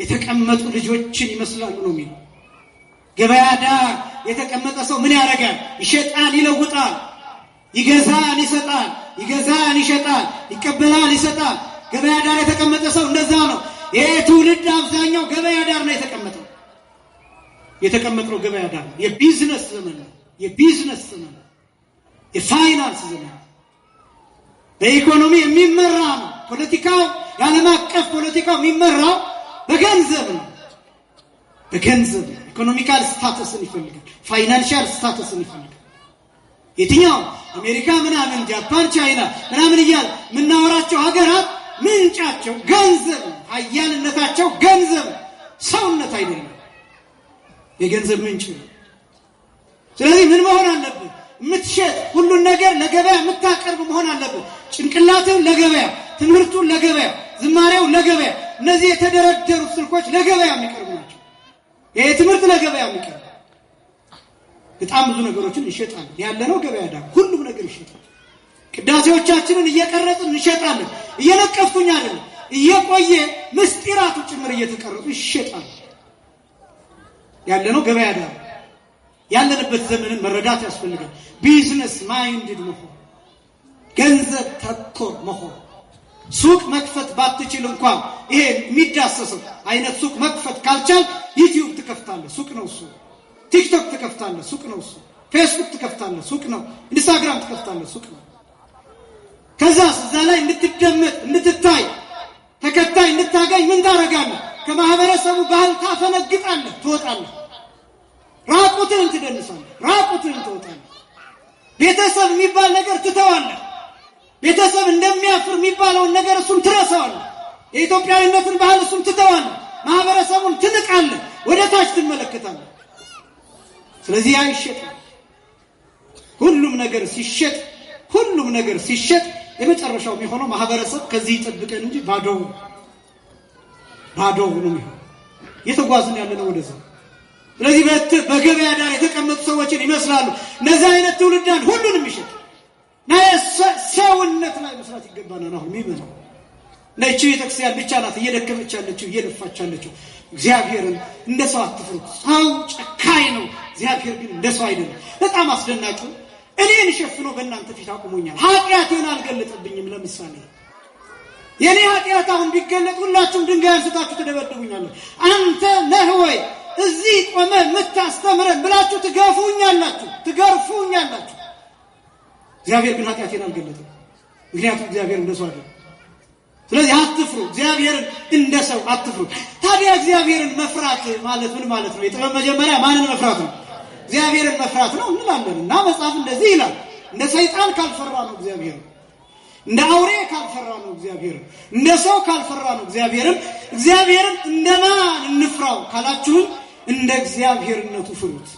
የተቀመጡ ልጆችን ይመስላሉ ነው የሚለው። ገበያ ዳር የተቀመጠ ሰው ምን ያደርጋል? ይሸጣል፣ ይለውጣል፣ ይገዛል፣ ይሰጣል፣ ይገዛል፣ ይሸጣል፣ ይቀበላል፣ ይሰጣል። ገበያ ዳር የተቀመጠ ሰው እንደዛ ነው። ይሄ ትውልድ አብዛኛው ገበያ ዳር ነው የተቀመጠው። የተቀመጠው ገበያ ዳር ነው። የቢዝነስ ዘመን ነው። የቢዝነስ ዘመን ነው። የፋይናንስ ዘመን ነው። በኢኮኖሚ የሚመራ ነው። ፖለቲካው የዓለም አቀፍ ፖለቲካው የሚመራው በገንዘብ ነው። በገንዘብ ነው። ኢኮኖሚካል ስታተስን ይፈልጋል። ፋይናንሻል ስታተስን ይፈልጋል። የትኛው አሜሪካ ምናምን ጃፓን ቻይና ምናምን እያለ የምናወራቸው ሀገራት ምንጫቸው ገንዘብ ነው። ኃያልነታቸው ገንዘብ ነው፣ ሰውነት አይደለም። የገንዘብ ምንጭ ነው። ስለዚህ ምን መሆን አለብን? የምትሸጥ ሁሉን ነገር ለገበያ የምታቀርብ መሆን አለብን። ጭንቅላትን ለገበያ፣ ትምህርቱን ለገበያ፣ ዝማሬው ለገበያ። እነዚህ የተደረደሩት ስልኮች ለገበያ የሚቀርቡ ናቸው። ይሄ ትምህርት ለገበያ የሚቀርብ በጣም ብዙ ነገሮችን እንሸጣለን። ያለነው ገበያ ዳር ሁሉም ነገር ይሸጣል። ቅዳሴዎቻችንን እየቀረጽን እንሸጣለን። እየነቀፍኩኝ አይደለም፣ እየቆየ ምስጢራቱ ጭምር እየተቀረጹ ይሸጣል። ያለነው ገበያ ዳር። ያለንበት ዘመንን መረዳት ያስፈልጋል። ቢዝነስ ማይንድድ መሆን፣ ገንዘብ ተኮር መሆን። ሱቅ መክፈት ባትችል እንኳን ይሄ የሚዳሰሰው አይነት ሱቅ መክፈት ካልቻል ዩቲዩብ ትከፍታለህ፣ ሱቅ ነው እሱ። ቲክቶክ ትከፍታለህ፣ ሱቅ ነው እሱ። ፌስቡክ ትከፍታለህ፣ ሱቅ ነው። ኢንስታግራም ትከፍታለህ፣ ሱቅ ነው። ከዛ እዛ ላይ እንድትደመጥ እንድትታይ ተከታይ እንድታገኝ ምን ታረጋለህ? ከማህበረሰቡ ባህል ታፈነግጣለህ፣ ትወጣለህ። ራቁትህን ትደንሳለህ፣ ራቁትህን ትወጣለህ። ቤተሰብ የሚባል ነገር ትተዋለህ። ቤተሰብ እንደሚያፍር የሚባለውን ነገር እሱም ትረሳዋለህ። የኢትዮጵያዊነትን ባህል እሱም ትተዋለህ። ማህበረሰቡን ትንቃለህ፣ ወደ ታች ትመለከታለህ። ስለዚህ አይሸጥም። ሁሉም ነገር ሲሸጥ የመጨረሻው የሚሆነው ማህበረሰብ ከዚህ ይጠብቀን እንጂ ባዶ ነው የሚሆነው። የተጓዝን ያለነው ወደዛ። ስለዚህ በገበያ ዳር የተቀመጡ ሰዎችን ይመስላሉ። እነዚህ አይነት ትውልዳን ሁሉንም ይሸጥ ሰውነት ላይ መስራት ይገባናል። አሁን የሚመጣው ነጭ ቤተክርስቲያን ብቻ ናት እየደከመች ያለችው እየለፋች ያለችው። እግዚአብሔርን እንደ ሰው አትፍሩት። ሰው ጨካኝ ነው፣ እግዚአብሔር ግን እንደ ሰው አይደለም። በጣም አስደናቂ እኔን ሸፍኖ በእናንተ ፊት አቁሞኛል። ኃጢአቴን አልገለጠብኝም። ለምሳሌ የኔ ኃጢአት አሁን ቢገለጥ ሁላችሁም ድንጋይ አንስታችሁ ትደበድቡኛላችሁ። አንተ ነህ ወይ እዚህ ቆመ የምታስተምረን ብላችሁ ትገርፉኛላችሁ። እግዚአብሔር ግን ኃጢአቴን አልገለጠም። ምክንያቱም እግዚአብሔር እንደ ሰው አይደለም። ስለዚህ አትፍሩ፣ እግዚአብሔርን እንደ ሰው አትፍሩ። ታዲያ እግዚአብሔርን መፍራት ማለት ምን ማለት ነው? የጥበብ መጀመሪያ ማንን መፍራት ነው? እግዚአብሔርን መፍራት ነው እንላለን። እና መጽሐፍ እንደዚህ ይላል፣ እንደ ሰይጣን ካልፈራ ነው እግዚአብሔርን፣ እንደ አውሬ ካልፈራ ነው እግዚአብሔርን፣ እንደ ሰው ካልፈራ ነው እግዚአብሔርን እንደማን እንፍራው ካላችሁን እንደ እግዚአብሔርነቱ ፍሩት።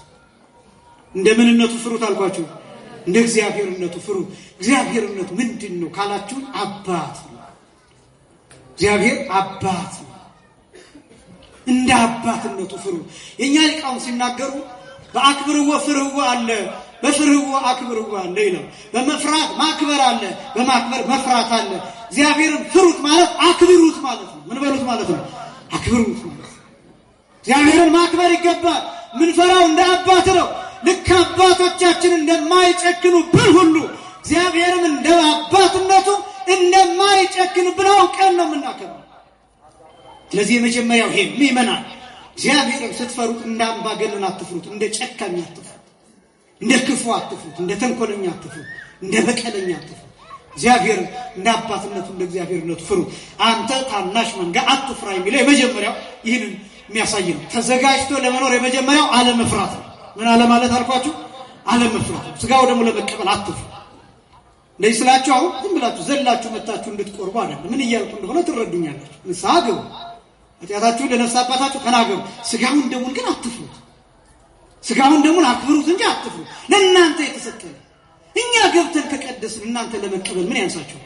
እንደ ምንነቱ ፍሩት አልኳችሁ? እንደ እግዚአብሔርነቱ ፍሩት። እግዚአብሔርነቱ ምንድን ነው ካላችሁን አባት ነው። እግዚአብሔር አባት ነው። እንደ አባትነቱ ፍሩ። የኛ ሊቃውንት ሲናገሩ በአክብርዎ ፍርህዎ አለ፣ በፍርህዎ አክብርዎ አለ ይላል። በመፍራት ማክበር አለ፣ በማክበር መፍራት አለ። እግዚአብሔርን ፍሩት ማለት አክብሩት ማለት ነው። ምን በሉት ማለት ነው? አክብሩት ማለት ነው። እግዚአብሔርን ማክበር ይገባል። ምን ፈራው እንደ አባት ነው። ልክ አባቶቻችን እንደማይጨክኑብን ሁሉ እግዚአብሔርም እንደ አባትነቱ እንደማይጨክንብን አውቀን ነው የምናከብረው። ስለዚህ የመጀመሪያው ይሄ ምእመናን እግዚአብሔርን ስትፈሩት እንደ አምባገነን አትፍሩት፣ እንደ ጨካኝ አትፍሩት፣ እንደ ክፉ አትፍሩት፣ እንደ ተንኮለኛ አትፍሩት፣ እንደ በቀለኛ አትፍሩት። እግዚአብሔርን እንደ አባትነቱ እንደ እግዚአብሔርነቱ ፍሩት። አንተ ታናሽ መንጋ አትፍራ የሚለው የመጀመሪያው ይህንን የሚያሳይ ነው። ተዘጋጅቶ ለመኖር የመጀመሪያው አለመፍራት ነው። ምን አለ ማለት አልኳችሁ? አለመፍራት። ስጋው ደግሞ ለመቀበል አትፍሩ። እንደዚህ ስላችሁ አሁን ዝም ብላችሁ ዘላችሁ መጣችሁ እንድትቆርቡ አይደለም። ምን እያልኩ እንደሆነ ትረዱኛላችሁ። ንስሐ ግቡ፣ ኃጢአታችሁን ለነፍስ አባታችሁ ተናገሩ። ስጋውን ደሙን ግን አትፍሩት። ስጋውን ደሙን አክብሩት እንጂ አትፍሩ። ለእናንተ የተሰጠ እኛ ገብተን ከቀደስን እናንተ ለመቀበል ምን ያንሳችሁ?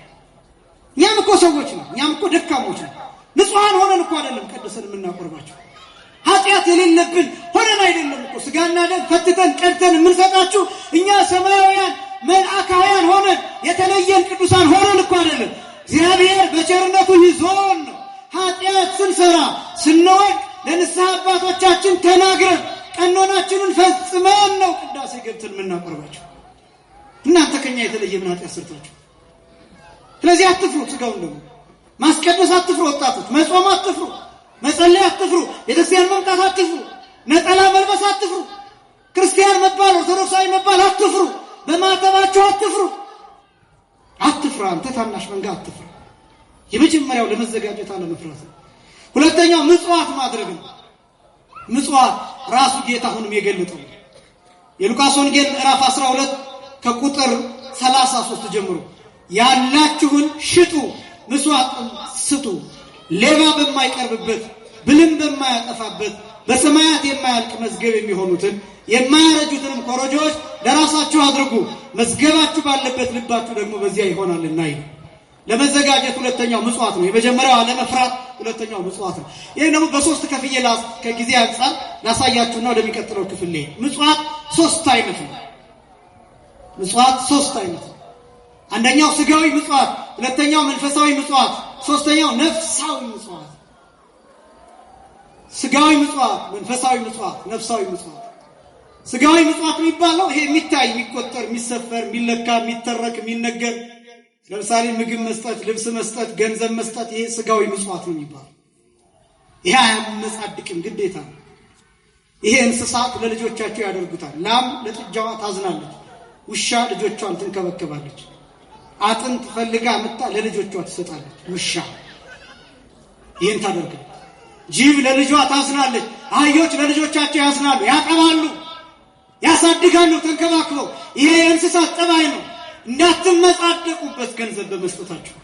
እኛም እኮ ሰዎች ነው። እኛም እኮ ደካሞች ነው። ንጹሃን ሆነን እኮ አይደለም ቀደሰን የምናቆርባችሁ። ኃጢአት የሌለብን ሆነን አይደለም እኮ ስጋና ደም ፈትተን ቀድተን የምንሰጣችሁ። እኛ ሰማያውያን መልአካውያን ሆነን የተለየን ቅዱሳን ሆነን እኮ አይደለም። እግዚአብሔር በቸርነቱ ይዞን ነው። ኃጢአት ስንሰራ ስንወድቅ ለንስሐ አባቶቻችን ተናግረን ቀኖናችንን ፈጽመን ነው ቅዳሴ ገብተን የምናቆርባችሁ። እናንተ ከኛ የተለየ ምን ኃጢአት ሰርታችሁ? ስለዚህ አትፍሩ። ስጋውን ደግሞ ማስቀደስ አትፍሩ። ወጣቶች መጾም አትፍሩ። መጸለይ አትፍሩ። ቤተክርስቲያን መምጣት አትፍሩ። ነጠላ መልበስ አትፍሩ። ክርስቲያን መባል ኦርቶዶክሳዊ መባል አትፍሩ። በማተባችሁ አትፍሩ። አትፍራ። አንተ ታናሽ መንጋ አትፍራ። የመጀመሪያው ለመዘጋጀት አለመፍራት ነው። ሁለተኛው ምጽዋት ማድረግ ነው። ምጽዋት ራሱ ጌታ አሁንም የገለጠው የሉቃስ ወንጌል ምዕራፍ 12 ከቁጥር 33 ጀምሮ ያላችሁን ሽጡ፣ ምጽዋትን ስጡ፣ ሌባ በማይቀርብበት ብልም በማያጠፋበት በሰማያት የማያልቅ መዝገብ የሚሆኑትን የማያረጁትንም ኮረጆዎች ለራሳችሁ አድርጉ፣ መዝገባችሁ ባለበት ልባችሁ ደግሞ በዚያ ይሆናልና ይላል። ለመዘጋጀት ሁለተኛው ምጽዋት ነው። የመጀመሪያው አለመፍራት፣ ሁለተኛው ምጽዋት ነው። ይሄ ደግሞ በሶስት ከፍዬ ከጊዜ አንፃር ላሳያችሁና ወደሚቀጥለው ክፍል ላይ ምጽዋት ሶስት አይነት ነው። ምጽዋት ሶስት አይነት ነው። አንደኛው ስጋዊ ምጽዋት፣ ሁለተኛው መንፈሳዊ ምጽዋት፣ ሶስተኛው ነፍሳዊ ምጽዋት። ስጋዊ ምጽዋት፣ መንፈሳዊ ምጽዋት፣ ነፍሳዊ ምጽዋት። ስጋዊ ምጽዋት የሚባለው ይሄ የሚታይ፣ የሚቆጠር፣ የሚሰፈር፣ የሚለካ፣ የሚተረክ፣ የሚነገር ለምሳሌ ምግብ መስጠት፣ ልብስ መስጠት፣ ገንዘብ መስጠት፣ ይሄ ስጋዊ ምጽዋት ነው የሚባለው። ይሄ አያመጻድቅም፣ ግዴታ ነው። ይሄ እንስሳት ለልጆቻቸው ያደርጉታል። ላም ለጥጃዋ ታዝናለች፣ ውሻ ልጆቿን ትንከባከባለች። አጥንት ፈልጋ መጣ ለልጆቿ ትሰጣለች ውሻ። ይህን ታደርግ። ጅብ ለልጇ ታዝናለች፣ አህዮች ለልጆቻቸው ያዝናሉ፣ ያጠባሉ፣ ያሳድጋሉ ተንከባክበው። ይሄ የእንስሳት ጠባይ ነው። እንዳትመጻደቁበት ገንዘብ በመስጠታችሁ፣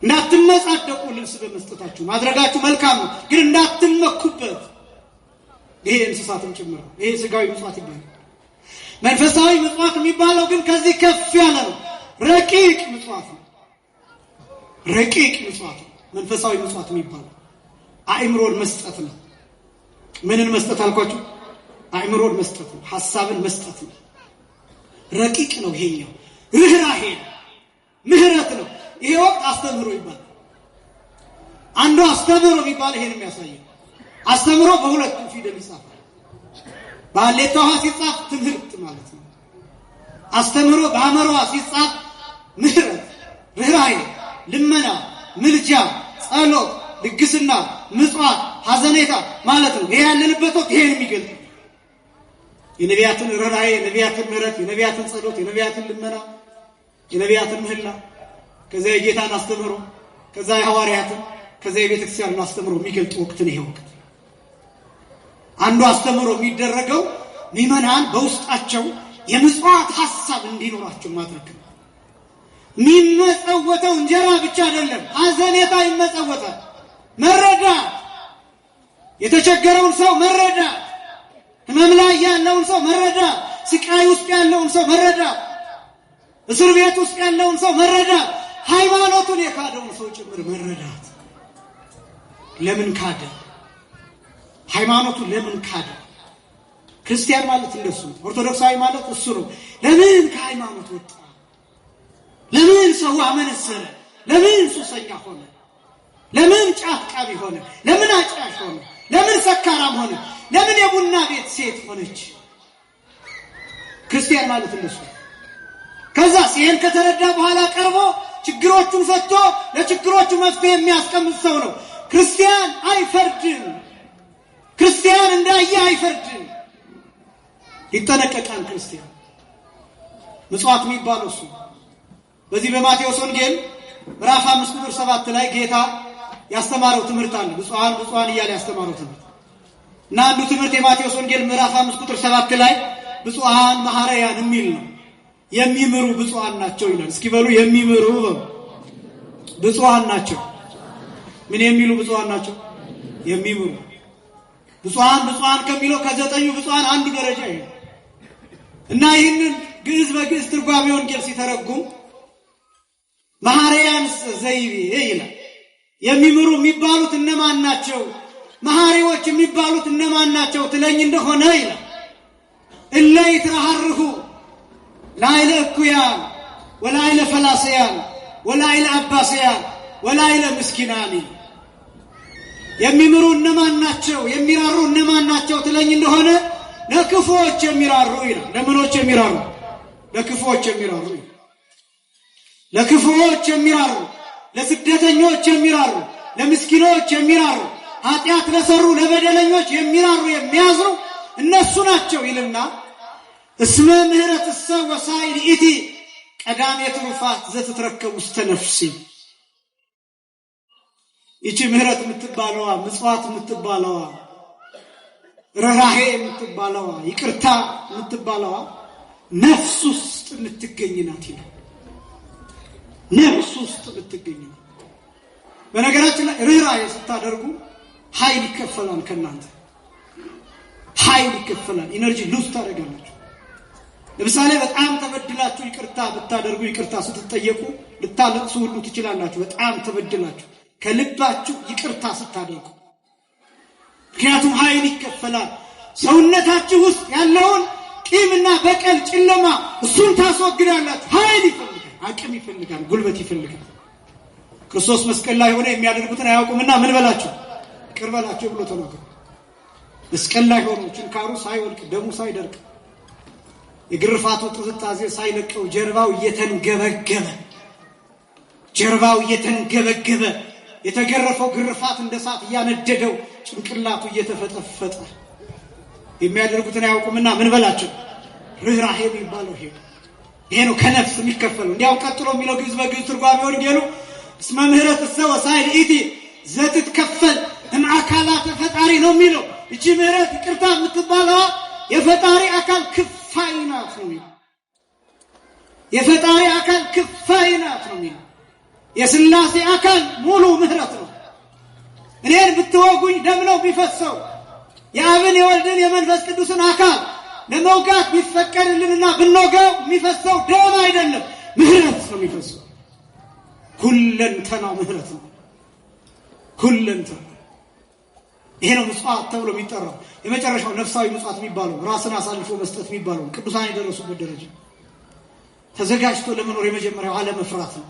እንዳትመጻደቁ ልብስ በመስጠታችሁ ማድረጋችሁ መልካም ነው፣ ግን እንዳትመኩበት። ይሄ እንስሳትም ጭምር ነው። ይሄ ስጋዊ ምጽዋት ይባላል። መንፈሳዊ ምጽዋት የሚባለው ግን ከዚህ ከፍ ያለ ነው። ረቂቅ ምጽዋት ነው። ረቂቅ ምጽዋት ነው መንፈሳዊ ምጽዋት የሚባለው። አእምሮን መስጠት ነው። ምንን መስጠት አልኳችሁ? አእምሮን መስጠት ነው። ሐሳብን መስጠት ነው። ረቂቅ ነው ይሄኛው። ርህራሄ ነው። ምህረት ነው። ይሄ ወቅት አስተምህሮ ይባላል። አንዱ አስተምህሮ የሚባል ይሄን የሚያሳየው አስተምህሮ በሁለት ፊደል ይጻፋል። በአሌታ ውሃ ሲጻፍ ትምህርት ማለት ነው። አስተምህሮ በሐመር ውሃ ሲጻፍ ምህረት፣ ርህራሄ፣ ልመና፣ ምልጃ፣ ጸሎት፣ ልግስና፣ ምጽዋት፣ ሐዘኔታ ማለት ነው። ይሄ ያለንበት ወቅት ይሄን የሚገልጥ የነቢያትን ርህራሄ፣ የነቢያትን ምህረት፣ የነቢያትን ጸሎት፣ የነቢያትን ልመና፣ የነቢያትን ምህላ፣ ከዛ የጌታን አስተምህሮ፣ ከዛ የሐዋርያትን፣ ከዛ የቤተክርስቲያንን አስተምህሮ የሚገልጥ ወቅት ነው ይሄ ወቅት። አንዱ አስተምህሮ የሚደረገው ምዕመናን በውስጣቸው የምጽዋት ሐሳብ እንዲኖራቸው ማድረግ ነው። የሚመጸወተው እንጀራ ብቻ አይደለም፣ ሐዘኔታ ይመጸወታል። መረዳት፣ የተቸገረውን ሰው መረዳት፣ ሕመም ላይ ያለውን ሰው መረዳት፣ ስቃይ ውስጥ ያለውን ሰው መረዳት፣ እስር ቤት ውስጥ ያለውን ሰው መረዳት፣ ሃይማኖቱን የካደውን ሰው ጭምር መረዳት። ለምን ካደ? ሃይማኖቱን ለምን ካደ? ክርስቲያን ማለት እንደሱ ነው። ኦርቶዶክሳዊ ማለት እሱ ነው። ለምን ከሃይማኖት ወጣ? ለምን ሰው አመነዘረ? ለምን ሱሰኛ ሆነ? ለምን ጫት ቃሚ ሆነ? ለምን አጫሽ ሆነ? ለምን ሰካራም ሆነ? ለምን የቡና ቤት ሴት ሆነች? ክርስቲያን ማለት እንደሱ። ከዛ ሲሄን ከተረዳ በኋላ ቀርቦ ችግሮቹን ፈቶ ለችግሮቹ መፍትሄ የሚያስቀምጥ ሰው ነው። ክርስቲያን አይፈርድም። ክርስቲያን እንዳየ አይፈርድም። ይጠነቀቃል። ክርስቲያን ምጽዋት የሚባለው እሱ። በዚህ በማቴዎስ ወንጌል ምዕራፍ 5 ቁጥር 7 ላይ ጌታ ያስተማረው ትምህርት አለ። ብፁዓን ብፁዓን እያለ ያስተማረው ትምህርት እና አንዱ ትምህርት የማቴዎስ ወንጌል ምዕራፍ 5 ቁጥር 7 ላይ ብፁዓን መሐረያን የሚል ነው። የሚምሩ ብፁዓን ናቸው ይላል። እስኪ በሉ የሚምሩ ብፁዓን ናቸው። ምን የሚሉ ብፁዓን ናቸው? የሚምሩ። ብፁዓን ብፁዓን ከሚለው ከዘጠኙ ብፁዓን አንዱ ደረጃ ይሄ እና ይህንን ግዕዝ በግዕዝ ትርጓሜ ወንጌል ሲተረጉም መሐረያን ዘይቤ ይላል። የሚምሩ የሚባሉት እነማን ናቸው? መሐሪዎች የሚባሉት እነማን ናቸው ትለኝ እንደሆነ ይላል እለ ይትረሐርሁ ላይለ እኩያን ወላይለ ፈላስያን ወላይለ አባስያን ወላይለ ምስኪናኒ። የሚምሩ እነማን ናቸው? የሚራሩ እነማን ናቸው ትለኝ እንደሆነ ለክፉዎች የሚራሩ ይላል። ለምኖች የሚራሩ? ለክፉዎች የሚራሩ። ለክፉዎች የሚራሩ፣ ለስደተኞች የሚራሩ፣ ለምስኪኖች የሚራሩ፣ ኃጢአት ለሰሩ ለበደለኞች የሚራሩ የሚያዝሩ እነሱ ናቸው ይልና እስመ ምህረትሰ ወሳይል ኢቲ ቀዳሜ ትሩፋት ዘትትረከብ ውስተ ነፍሲ። ይቺ ምህረት የምትባለዋ፣ ምጽዋት የምትባለዋ፣ ርህራሄ የምትባለዋ፣ ይቅርታ የምትባለዋ ነፍስ ውስጥ የምትገኝ ናት ይላል። ነፍስ ውስጥ የምትገኝ ናት። በነገራችን ላይ ርህራሄ ስታደርጉ ኃይል ይከፈላል። ከእናንተ ኃይል ይከፈላል። ኢነርጂ ሉዝ ታደርጋላችሁ። ለምሳሌ በጣም ተበድላችሁ ይቅርታ ብታደርጉ፣ ይቅርታ ስትጠየቁ ልታለቅሱ ሁሉ ትችላላችሁ። በጣም ተበድላችሁ ከልባችሁ ይቅርታ ስታደርጉ፣ ምክንያቱም ኃይል ይከፈላል። ሰውነታችሁ ውስጥ ያለውን ቂምና በቀል፣ ጨለማ እሱን ታስወግዳላችሁ። ኃይል ይፈልጋል፣ አቅም ይፈልጋል፣ ጉልበት ይፈልጋል። ክርስቶስ መስቀል ላይ ሆነ የሚያደርጉትን አያውቁምና ምን በላቸው? ይቅር በላቸው ብሎ ተናገረ። መስቀል ላይ ሆኖ ችንካሩ ሳይወልቅ ደሙ ሳይደርቅ የግርፋቱ ጥዝጣዜ ሳይለቀው ጀርባው እየተንገበገበ የተገረፈው ግርፋት እንደ እሳት እያነደደው ጭንቅላቱ እየተፈጠፈጠ የሚያደርጉትን አያውቁምና ምን በላቸው? ርህራሄ የሚባለው ይሄ ነው ከነፍስ የሚከፈለው። እንዲያው ቀጥሎ የሚለው ግዕዝ በግዕዝ ትርጓሜ ወንጌሉ እስመ ምህረትሰ ወሳይል ኢቲ ዘትትከፈል እምአካላተ ፈጣሪ ነው የሚለው። እቺ ምህረት ይቅርታ የምትባለዋ የፈጣሪ አካል ክፋይ ናት ነው የሚለው። የፈጣሪ አካል ክፋይ ናት ነው የሚለው። የሥላሴ አካል ሙሉ ምህረት ነው። እኔን ብትወጉኝ ደም ነው ቢፈሰው የአብን የወልድን የመንፈስ ቅዱስን አካል ለመውጋት ቢፈቀድልንና ብንወጋው የሚፈሰው ደም አይደለም፣ ምህረት ነው የሚፈሰው። ሁለንተናው ምህረት ነው። ሁለንተናው ይሄ ነው ምጽዋት ተብሎ የሚጠራው። የመጨረሻው ነፍሳዊ ምጽዋት የሚባለው ራስን አሳልፎ መስጠት የሚባለው ቅዱሳን የደረሱበት ደረጃ ተዘጋጅቶ ለመኖር የመጀመሪያው አለመፍራት ነው።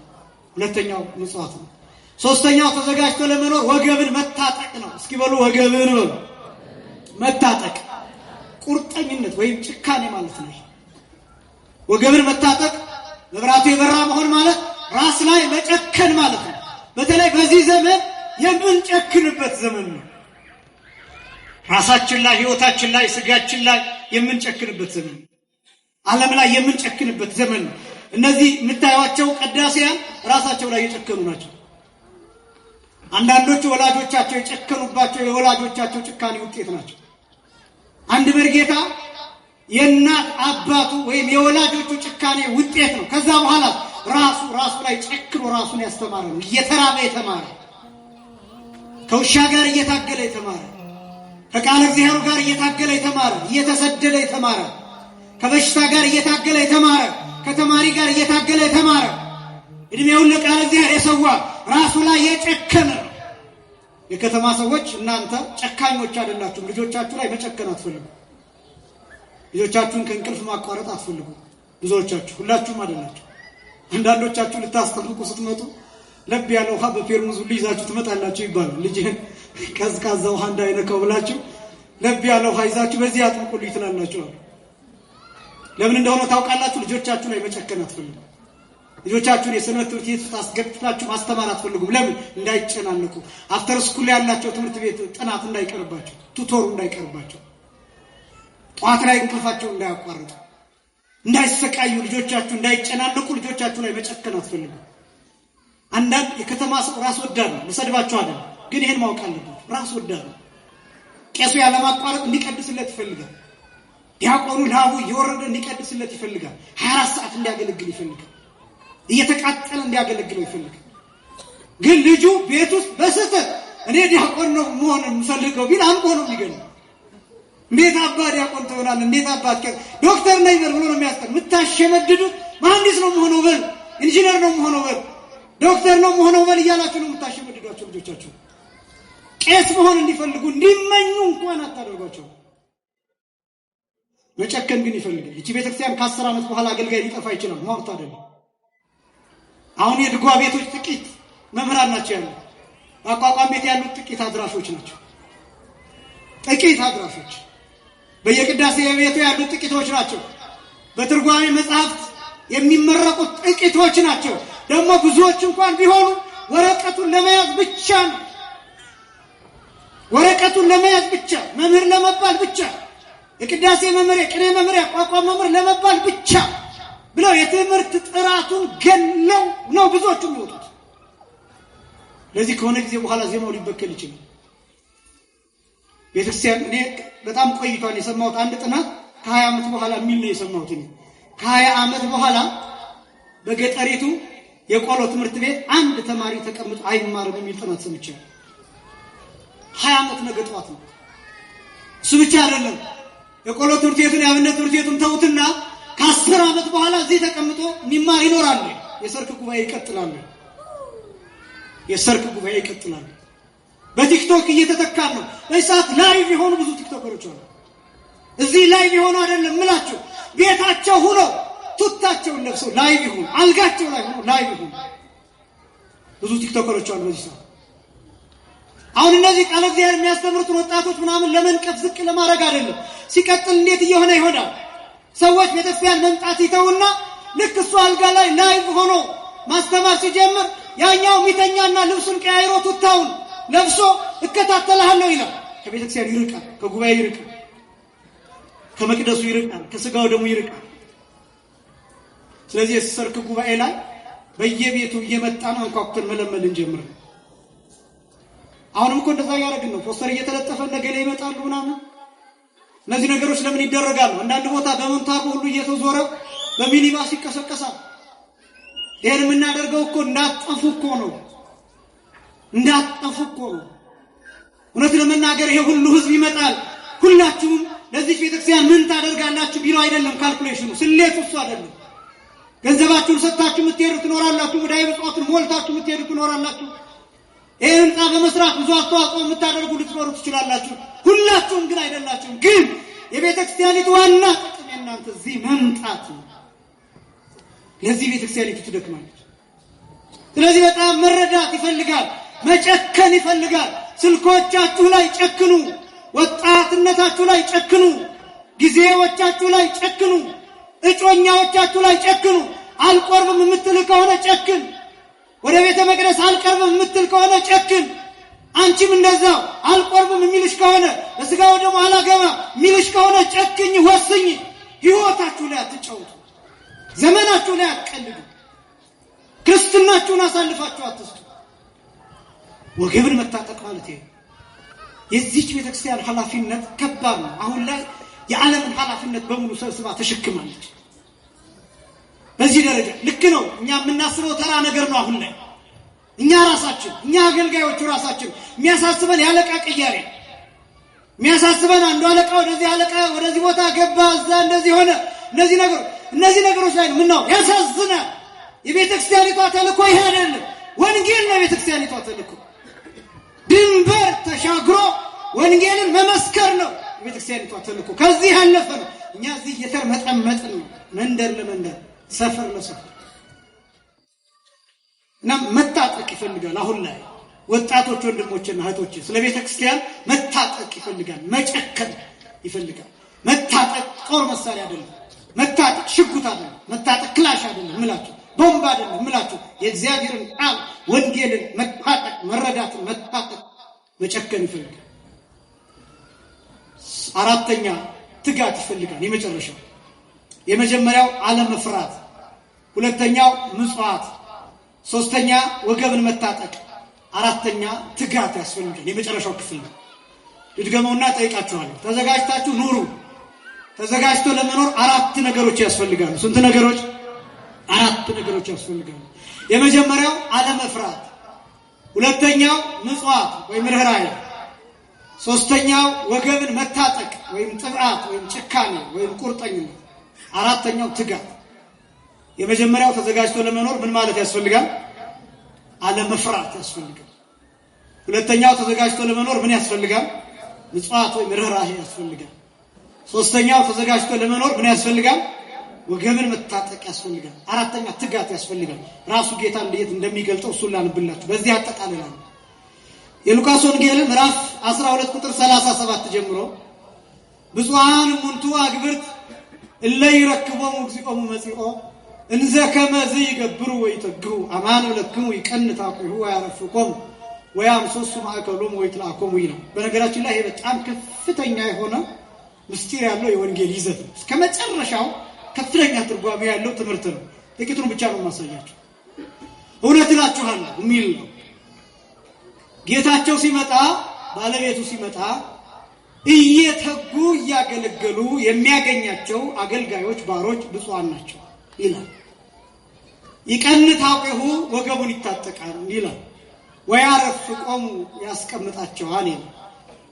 ሁለተኛው ምጽዋት ነው። ሶስተኛው ተዘጋጅቶ ለመኖር ወገብን መታጠቅ ነው። እስኪ በሉ ወገብን በሉ። መታጠቅ ቁርጠኝነት ወይም ጭካኔ ማለት ነው። ወገብን መታጠቅ መብራቱ የበራ መሆን ማለት ራስ ላይ መጨከን ማለት ነው። በተለይ በዚህ ዘመን የምንጨክንበት ዘመን ነው። ራሳችን ላይ፣ ህይወታችን ላይ፣ ስጋችን ላይ የምንጨክንበት ዘመን፣ ዓለም ላይ የምንጨክንበት ዘመን ነው። እነዚህ የምታዩዋቸው ቀዳሲያን ራሳቸው ላይ የጨከኑ ናቸው። አንዳንዶቹ ወላጆቻቸው የጨከኑባቸው የወላጆቻቸው ጭካኔ ውጤት ናቸው። አንድ መርጌታ የእናት አባቱ ወይም የወላጆቹ ጭካኔ ውጤት ነው። ከዛ በኋላ ራሱ ላይ ጨክኖ ራሱን ያስተማረ ነው። እየተራበ የተማረ፣ ከውሻ ጋር እየታገለ የተማረ፣ ከቃለ እግዚአብሔር ጋር እየታገለ የተማረ፣ እየተሰደደ የተማረ፣ ከበሽታ ጋር እየታገለ የተማረ፣ ከተማሪ ጋር እየታገለ የተማረ፣ እድሜውን ለቃለ እግዚአብሔር የሰዋ ራሱ ላይ የጨከነ። የከተማ ሰዎች እናንተ ጨካኞች አይደላችሁም። ልጆቻችሁ ላይ መጨከን አትፈልጉ። ልጆቻችሁን ከእንቅልፍ ማቋረጥ አትፈልጉ። ብዙዎቻችሁ፣ ሁላችሁም አይደላችሁ። አንዳንዶቻችሁ ልታስጠምቁ ስትመጡ ለብ ያለ ውሃ በፔርሙዝ ሁሉ ይዛችሁ ትመጣላችሁ ይባላል። ልጅህን ቀዝቃዛ ውሃ እንዳይነካው ብላችሁ ለብ ያለ ውሃ ይዛችሁ በዚህ አጥምቁልኝ ትላላችሁ። ለምን እንደሆነ ታውቃላችሁ? ልጆቻችሁ ላይ መጨከን አትፈልጉ። ልጆቻችሁን የሰንበት ትምህርት ቤት ውስጥ አስገብታችሁ ማስተማር አትፈልጉም። ለምን? እንዳይጨናነቁ፣ አፍተር ስኩል ያላቸው ትምህርት ቤት ጥናት እንዳይቀርባቸው፣ ቱቶሩ እንዳይቀርባቸው፣ ጧት ላይ እንቅልፋቸው እንዳያቋርጡ፣ እንዳይሰቃዩ፣ ልጆቻችሁ እንዳይጨናነቁ ልጆቻችሁ ላይ መጨከን አትፈልጉ። አንዳንድ የከተማ ሰው ራስ ወዳድ ነው። ልሰድባችሁ አይደለም፣ ግን ይሄን ማወቅ አለባችሁ። ራስ ወዳድ ነው። ቄሱ ያለማቋረጥ እንዲቀድስለት ይፈልጋል። ዲያቆኑ ላቡ እየወረደ እንዲቀድስለት ይፈልጋል። 24 ሰዓት እንዲያገለግል ይፈልጋል። እየተቃጠለ እንዲያገለግለው ይፈልጋል። ግን ልጁ ቤት ውስጥ በስህተት እኔ ዲያቆን ነው መሆን የምፈልገው ቢል አንቆ ነው የሚገለው። እንዴት አባ ዲያቆን ትሆናለህ? እንዴት አባት ዶክተር ነኝ በል ብሎ ነው የሚያስጠር። የምታሸመድዱት መሐንዲስ ነው መሆነው በል፣ ኢንጂነር ነው መሆነው በል፣ ዶክተር ነው መሆነው በል እያላችሁ ነው የምታሸመድዷቸው ልጆቻችሁ። ቄስ መሆን እንዲፈልጉ እንዲመኙ እንኳን አታደርጓቸው። መጨከን ግን ይፈልጋል። እቺ ቤተክርስቲያን ከ10 ዓመት በኋላ አገልጋይ ሊጠፋ ይችላል። ሞት አይደለም። አሁን የድጓ ቤቶች ጥቂት መምህራን ናቸው ያሉት። በአቋቋም ቤት ያሉት ጥቂት አድራሾች ናቸው። ጥቂት አድራሾች። በየቅዳሴ ቤቱ ያሉት ጥቂቶች ናቸው። በትርጓሜ መጽሐፍት የሚመረቁት ጥቂቶች ናቸው። ደግሞ ብዙዎች እንኳን ቢሆኑ ወረቀቱን ለመያዝ ብቻ ነው። ወረቀቱን ለመያዝ ብቻ፣ መምህር ለመባል ብቻ፣ የቅዳሴ መምህር፣ የቅኔ መምህር፣ የአቋቋም መምህር ለመባል ብቻ ብለው የትምህርት ጥራቱን ገለው ነው ብዙዎቹ የሚወጡት። ለዚህ ከሆነ ጊዜ በኋላ ዜማው ሊበከል ይችላል። ቤተክርስቲያን እኔ በጣም ቆይቷል የሰማሁት አንድ ጥናት ከ20 ዓመት በኋላ የሚል ነው የሰማሁት። ከ20 ዓመት በኋላ በገጠሪቱ የቆሎ ትምህርት ቤት አንድ ተማሪ ተቀምጦ አይማርም የሚል ጥናት ሰምቻለሁ። 20 ዓመት ነገ ጠዋት ነው። እሱ ብቻ አይደለም። የቆሎ ትምህርት ቤቱን የአብነት ትምህርት ቤቱን ተውትና ከ10 ዓመት በኋላ እዚህ ተቀምጦ የሚማር ይኖራል። የሰርክ ጉባኤ ይቀጥላል። የሰርክ ጉባኤ ይቀጥላል። በቲክቶክ እየተተካን ነው። በሰዓት ላይቭ የሆኑ ብዙ ቲክቶከሮች አሉ። እዚህ ላይቭ የሆኑ አይደለም ምላቸው ቤታቸው ሆኖ ቱታቸውን ለብሰው ላይቭ ይሁን፣ አልጋቸው ላይ ሆኖ ላይቭ ይሁን ብዙ ቲክቶከሮች አሉ በዚህ ሰዓት። አሁን እነዚህ ቃለ እግዚአብሔር የሚያስተምሩትን ወጣቶች ምናምን ለመንቀፍ ዝቅ ለማድረግ አይደለም። ሲቀጥል እንዴት እየሆነ ይሆናል? ሰዎች ቤተክርስቲያን መምጣት ይተውና ልክ እሱ አልጋ ላይ ላይቭ ሆኖ ማስተማር ሲጀምር ያኛው ሚተኛና ልብሱን ቀያይሮ ቱታውን ለብሶ እከታተልሃለሁ ይላል። ከቤተክርስቲያን ይርቃል፣ ከጉባኤ ይርቃል፣ ከመቅደሱ ይርቃል፣ ከስጋው ደግሞ ይርቃል። ስለዚህ የሰርክ ጉባኤ ላይ በየቤቱ እየመጣን አንኳኩተን መለመን እንጀምር። አሁንም እኮ እንደዛ ያደረግን ነው። ፖስተር እየተለጠፈ ነገ ይመጣሉ ምናምን። እነዚህ ነገሮች ለምን ይደረጋሉ? አንዳንድ ቦታ በመንታሩ ሁሉ እየተዞረ በሚኒባስ ይቀሰቀሳል። ይሄን የምናደርገው እኮ እንዳትጠፉ እኮ ነው። እውነት ለመናገር ይሄ ሁሉ ህዝብ ይመጣል። ሁላችሁም ለዚህ ቤተክርስቲያን ምን ታደርጋላችሁ ቢሉ አይደለም ካልኩሌሽኑ፣ ስሌቱ እሱ አይደለም። ገንዘባችሁን ሰጥታችሁ የምትሄዱ ትኖራላችሁ። ሙዳየ ምጽዋትን ሞልታችሁ የምትሄዱ ትኖራላችሁ። ይሄን ህንጻ በመስራት ብዙ አስተዋጽኦ የምታደርጉ ልትኖሩ ትችላላችሁ። ሁላችሁም ግን አይደላችሁም። ግን የቤተክርስቲያኒቱ ዋና ጥቅም እናንተ እዚህ መምጣት ነው። ለዚህ ቤተክርስቲያኒቱ ትደክማለች። ስለዚህ በጣም መረዳት ይፈልጋል፣ መጨከን ይፈልጋል። ስልኮቻችሁ ላይ ጨክኑ፣ ወጣትነታችሁ ላይ ጨክኑ፣ ጊዜዎቻችሁ ላይ ጨክኑ፣ እጮኛዎቻችሁ ላይ ጨክኑ። አልቆርብም የምትል ከሆነ ጨክን። ወደ ቤተ መቅደስ አልቀርብም የምትል ከሆነ ጨክን። አንቺም እንደዛው አልቆርብም የሚልሽ ከሆነ በስጋው ደግሞ አላገባ የሚልሽ ከሆነ ጨክኝ፣ ወስኝ። ህይወታችሁ ላይ አትጫወቱ፣ ዘመናችሁ ላይ አትቀልዱ፣ ክርስትናችሁን አሳልፋችሁ አትስጡ። ወገብን መታጠቅ ማለት ይሄ የዚህች ቤተክርስቲያን ኃላፊነት ከባድ ነው። አሁን ላይ የዓለምን ኃላፊነት በሙሉ ሰብስባ ተሸክማለች። በዚህ ደረጃ ልክ ነው። እኛ የምናስበው ተራ ነገር ነው። አሁን ላይ እኛ ራሳችን እኛ አገልጋዮቹ ራሳችን የሚያሳስበን ያለቃ ቅያሬ የሚያሳስበን አንዱ አለቃ ወደዚህ አለቃ ወደዚህ ቦታ ገባ እዛ እንደዚህ ሆነ እነዚህ ነገሮች ላይ ነው ያሳዝናል። የቤተክርስቲያኒቷ ተልእኮ ይሄ አይደለም። ወንጌል ነው የቤተክርስቲያኒቷ ተልእኮ። ድንበር ተሻግሮ ወንጌልን መመስከር ነው የቤተክርስቲያኒቷ ተልእኮ። ከዚህ ያለፈ ነው። እኛ እዚህ እየተርመጠመጥን ነው፣ መንደር ለመንደር ሰፈር ለሰፈር እና መታጠቅ ይፈልጋል። አሁን ላይ ወጣቶች ወንድሞችና እህቶች ስለ ቤተክርስቲያን መታጠቅ ይፈልጋል፣ መጨከን ይፈልጋል። መታጠቅ ጦር መሳሪያ አይደለም። መታጠቅ ሽጉጥ አይደለም። መታጠቅ ክላሽ አይደለም ምላችሁ፣ ቦምብ አይደለም ምላችሁ። የእግዚአብሔርን ቃል ወንጌልን መታጠቅ፣ መረዳትን መታጠቅ፣ መጨከን ይፈልጋል። አራተኛ ትጋት ይፈልጋል። የመጀመሪያው አለመፍራት፣ ሁለተኛው ምጽዋት፣ ሶስተኛ ወገብን መታጠቅ፣ አራተኛ ትጋት ያስፈልጋል። የመጨረሻው ክፍል ነው። ልድገመውና ጠይቃችኋለሁ። ተዘጋጅታችሁ ኑሩ። ተዘጋጅቶ ለመኖር አራት ነገሮች ያስፈልጋሉ። ስንት ነገሮች? አራት ነገሮች ያስፈልጋሉ። የመጀመሪያው አለመፍራት፣ ሁለተኛው ምጽዋት ወይም ርህራሄ፣ ሶስተኛው ወገብን መታጠቅ ወይም ጥብዓት ወይም ጭካኔ ወይም ቁርጠኝነት፣ አራተኛው ትጋት። የመጀመሪያው ተዘጋጅቶ ለመኖር ምን ማለት ያስፈልጋል? አለመፍራት ያስፈልጋል። ሁለተኛው ተዘጋጅቶ ለመኖር ምን ያስፈልጋል? ምጽዋት ወይም ርህራሄ ያስፈልጋል። ሶስተኛው ተዘጋጅቶ ለመኖር ምን ያስፈልጋል? ወገብን መታጠቅ ያስፈልጋል። አራተኛ ትጋት ያስፈልጋል። ራሱ ጌታ እንዴት እንደሚገልጠው እሱን ላንብላችሁ። በዚህ አጠቃልላለሁ። የሉቃስ ወንጌል ምዕራፍ 12 ቁጥር 37 ጀምሮ ብፁዓን እሙንቱ አግብርት እለ ይረክቦሙ እግዚኦሙ መጺኦ እንዘ ከመ ዘይገብሩ ወይተግሩ አማን ለክሙ ይቀንታቁሁ ወያረፍቆሙ ወያምሶሱ ማእከሎሙ ወይትላኮሙ ይላል። በነገራችን ላይ ይሄ በጣም ከፍተኛ የሆነ ምስጢር ያለው የወንጌል ይዘት ነው። እስከ መጨረሻው ከፍተኛ ትርጓሜ ያለው ትምህርት ነው። ጥቂቱን ብቻ ነው ማሳያችሁ። እውነት እላችኋለሁ የሚል ነው። ጌታቸው ሲመጣ፣ ባለቤቱ ሲመጣ እየተጉ እያገለገሉ የሚያገኛቸው አገልጋዮች ባሮች ብፁዓን ናቸው ይላል። ይቀንታቁሁ ወገቡን ይታጠቃል ይላል። ወያረፍቆሙ ያስቀምጣቸዋል ይላል።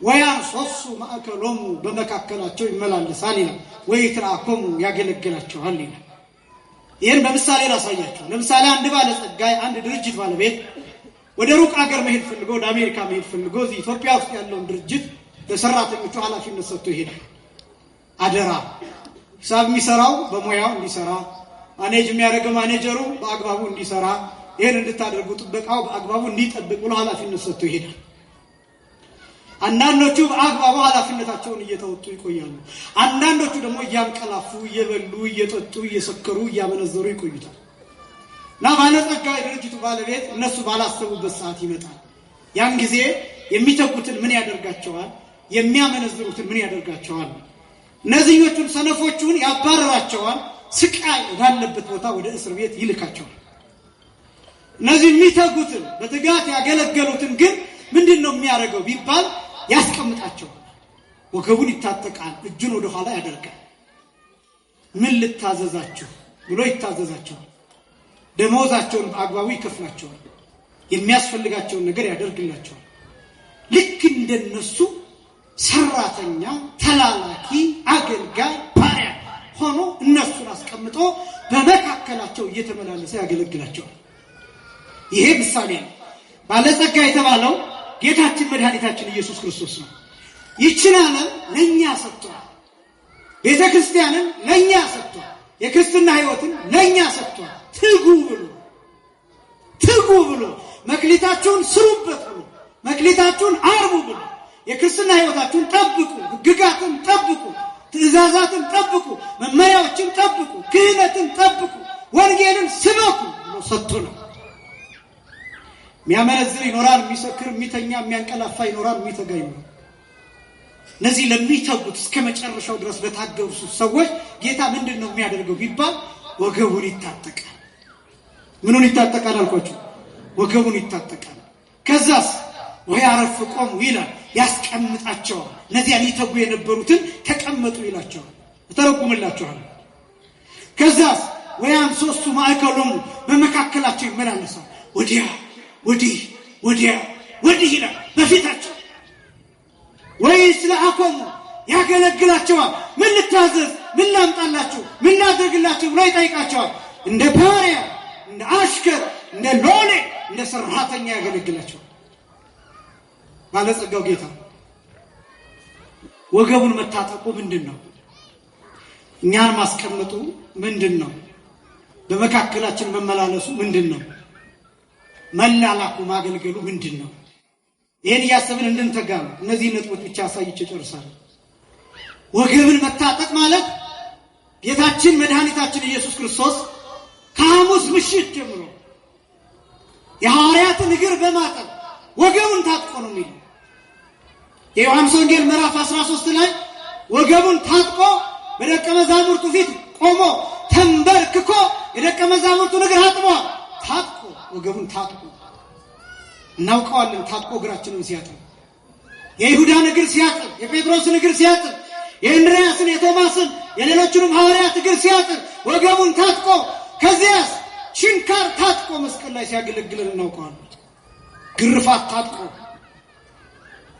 ወያምሶሱ ማእከሎሙ በመካከላቸው ይመላለሳል ይላል። ወይትራኮሙ ያገለግላቸዋል ይላል። ይህን በምሳሌ ላሳያችሁ። ለምሳሌ አንድ ባለጸጋ አንድ ድርጅት ባለቤት ወደ ሩቅ ሀገር መሄድ ፈልጎ ወደ አሜሪካ መሄድ ፈልጎ እዚህ ኢትዮጵያ ውስጥ ያለውን ድርጅት ለሰራተኞቹ ኃላፊነት ሰጥቶ ይሄዳል። አደራ ሂሳብ የሚሰራው በሙያው እንዲሰራ፣ ማኔጅ የሚያደርገው ማኔጀሩ በአግባቡ እንዲሰራ፣ ይሄን እንድታደርጉ ጥበቃው በአግባቡ እንዲጠብቅ ብሎ ኃላፊነት ሰጥቶ ይሄዳል። አንዳንዶቹ በአግባቡ ኃላፊነታቸውን እየተወጡ ይቆያሉ። አንዳንዶቹ ደግሞ እያንቀላፉ፣ እየበሉ፣ እየጠጡ፣ እየሰከሩ፣ እያመነዘሩ ይቆዩታል። እና ባለጸጋ የድርጅቱ ባለቤት እነሱ ባላሰቡበት ሰዓት ይመጣል። ያን ጊዜ የሚተጉትን ምን ያደርጋቸዋል? የሚያመነዝሩትን ምን ያደርጋቸዋል? እነዚህኞቹን ሰነፎቹን ያባረራቸዋል። ስቃይ ወዳለበት ቦታ ወደ እስር ቤት ይልካቸዋል። እነዚህ የሚተጉትን በትጋት ያገለገሉትን ግን ምንድነው የሚያደርገው ቢባል ያስቀምጣቸው ወገቡን ይታጠቃል እጁን ወደ ኋላ ያደርጋል ምን ልታዘዛችሁ ብሎ ይታዘዛቸው ደሞዛቸውን በአግባቡ ይከፍላቸዋል የሚያስፈልጋቸውን ነገር ያደርግላቸዋል ልክ እንደነሱ ሰራተኛ ተላላኪ አገልጋይ ባሪያ ሆኖ እነሱን አስቀምጦ በመካከላቸው እየተመላለሰ ያገለግላቸዋል ይሄ ምሳሌ ነው ባለጸጋ የተባለው ጌታችን መድኃኒታችን ኢየሱስ ክርስቶስ ነው ይህችን ዓለም ለኛ ሰጥቷል ቤተክርስቲያንን ለኛ ሰጥቷል የክርስትና ሕይወትን ለኛ ሰጥቷል ትጉ ብሎ መክሊታችሁን ስሩበት ብሎ መክሊታችሁን አርቡ ብሎ የክርስትና ሕይወታችሁን ጠብቁ ሕግጋትን ጠብቁ ትእዛዛትን ጠብቁ መመሪያዎችን ጠብቁ ክህነትን ጠብቁ ወንጌልን ስበኩ ብሎ ሰጥቶናል የሚያመነዝር ይኖራል የሚሰክር የሚተኛ የሚያንቀላፋ ይኖራል የሚተጋ ይኖራል እነዚህ ለሚተጉት እስከ መጨረሻው ድረስ ለታገሱ ሰዎች ጌታ ምንድነው የሚያደርገው ቢባል ወገቡን ይታጠቃል ምኑን ይታጠቃል አልኳችሁ ወገቡን ይታጠቃል ከዛስ ወያረፍ ቆሙ ይላል ያስቀምጣቸዋል እነዚያ ሊተጉ የነበሩትን ተቀመጡ ይላቸዋል ተረጉምላቸዋል ከዛስ ወያን ሶስቱ ማዕከሉም በመካከላቸው ይመላለሳል ወዲህ ይላል በፊታቸው ወይስ ለአቆሙ ያገለግላቸዋል ምን ልታዘዝ ምን ላምጣላችሁ ምን ላድርግላችሁ ብሎ ይጠይቃቸዋል እንደ ባሪያ እንደ አሽከር እንደ ሎሌ እንደ ሰራተኛ ያገለግላቸዋል ባለጸጋው ጌታ ወገቡን መታጠቁ ምንድነው እኛን ማስቀመጡ ምንድነው በመካከላችን መመላለሱ ምንድነው መላላኩ ማገልገሉ ምንድነው ይሄን ያሰብን እንድንተጋ ነው እነዚህ ነጥቦች ብቻ አሳይቼ ጨርሳለሁ ወገብን መታጠቅ ማለት ጌታችን መድኃኒታችን ኢየሱስ ክርስቶስ ከሐሙስ ምሽት ጀምሮ የሐዋርያትን እግር በማጠብ ወገቡን ታጥቆ ነው የሚለው የዮሐንስ ወንጌል ምዕራፍ 13 ላይ ወገቡን ታጥቆ በደቀ መዛሙርቱ ፊት ቆሞ ተንበርክኮ የደቀ መዛሙርቱን እግር አጥቧል ታጥቆ ወገቡን ታጥቆ እናውቀዋለን ታጥቆ እግራችንን ሲያጥብ የይሁዳን እግር ሲያጥብ የጴጥሮስን እግር ሲያጥብ የእንድርያስን የቶማስን የሌሎችንም ሐዋርያት እግር ሲያጥብ ወገቡን ታጥቆ ከዚያስ ችንካር ታጥቆ መስቀል ላይ ሲያገለግለን እናውቀዋለን ግርፋት ታጥቆ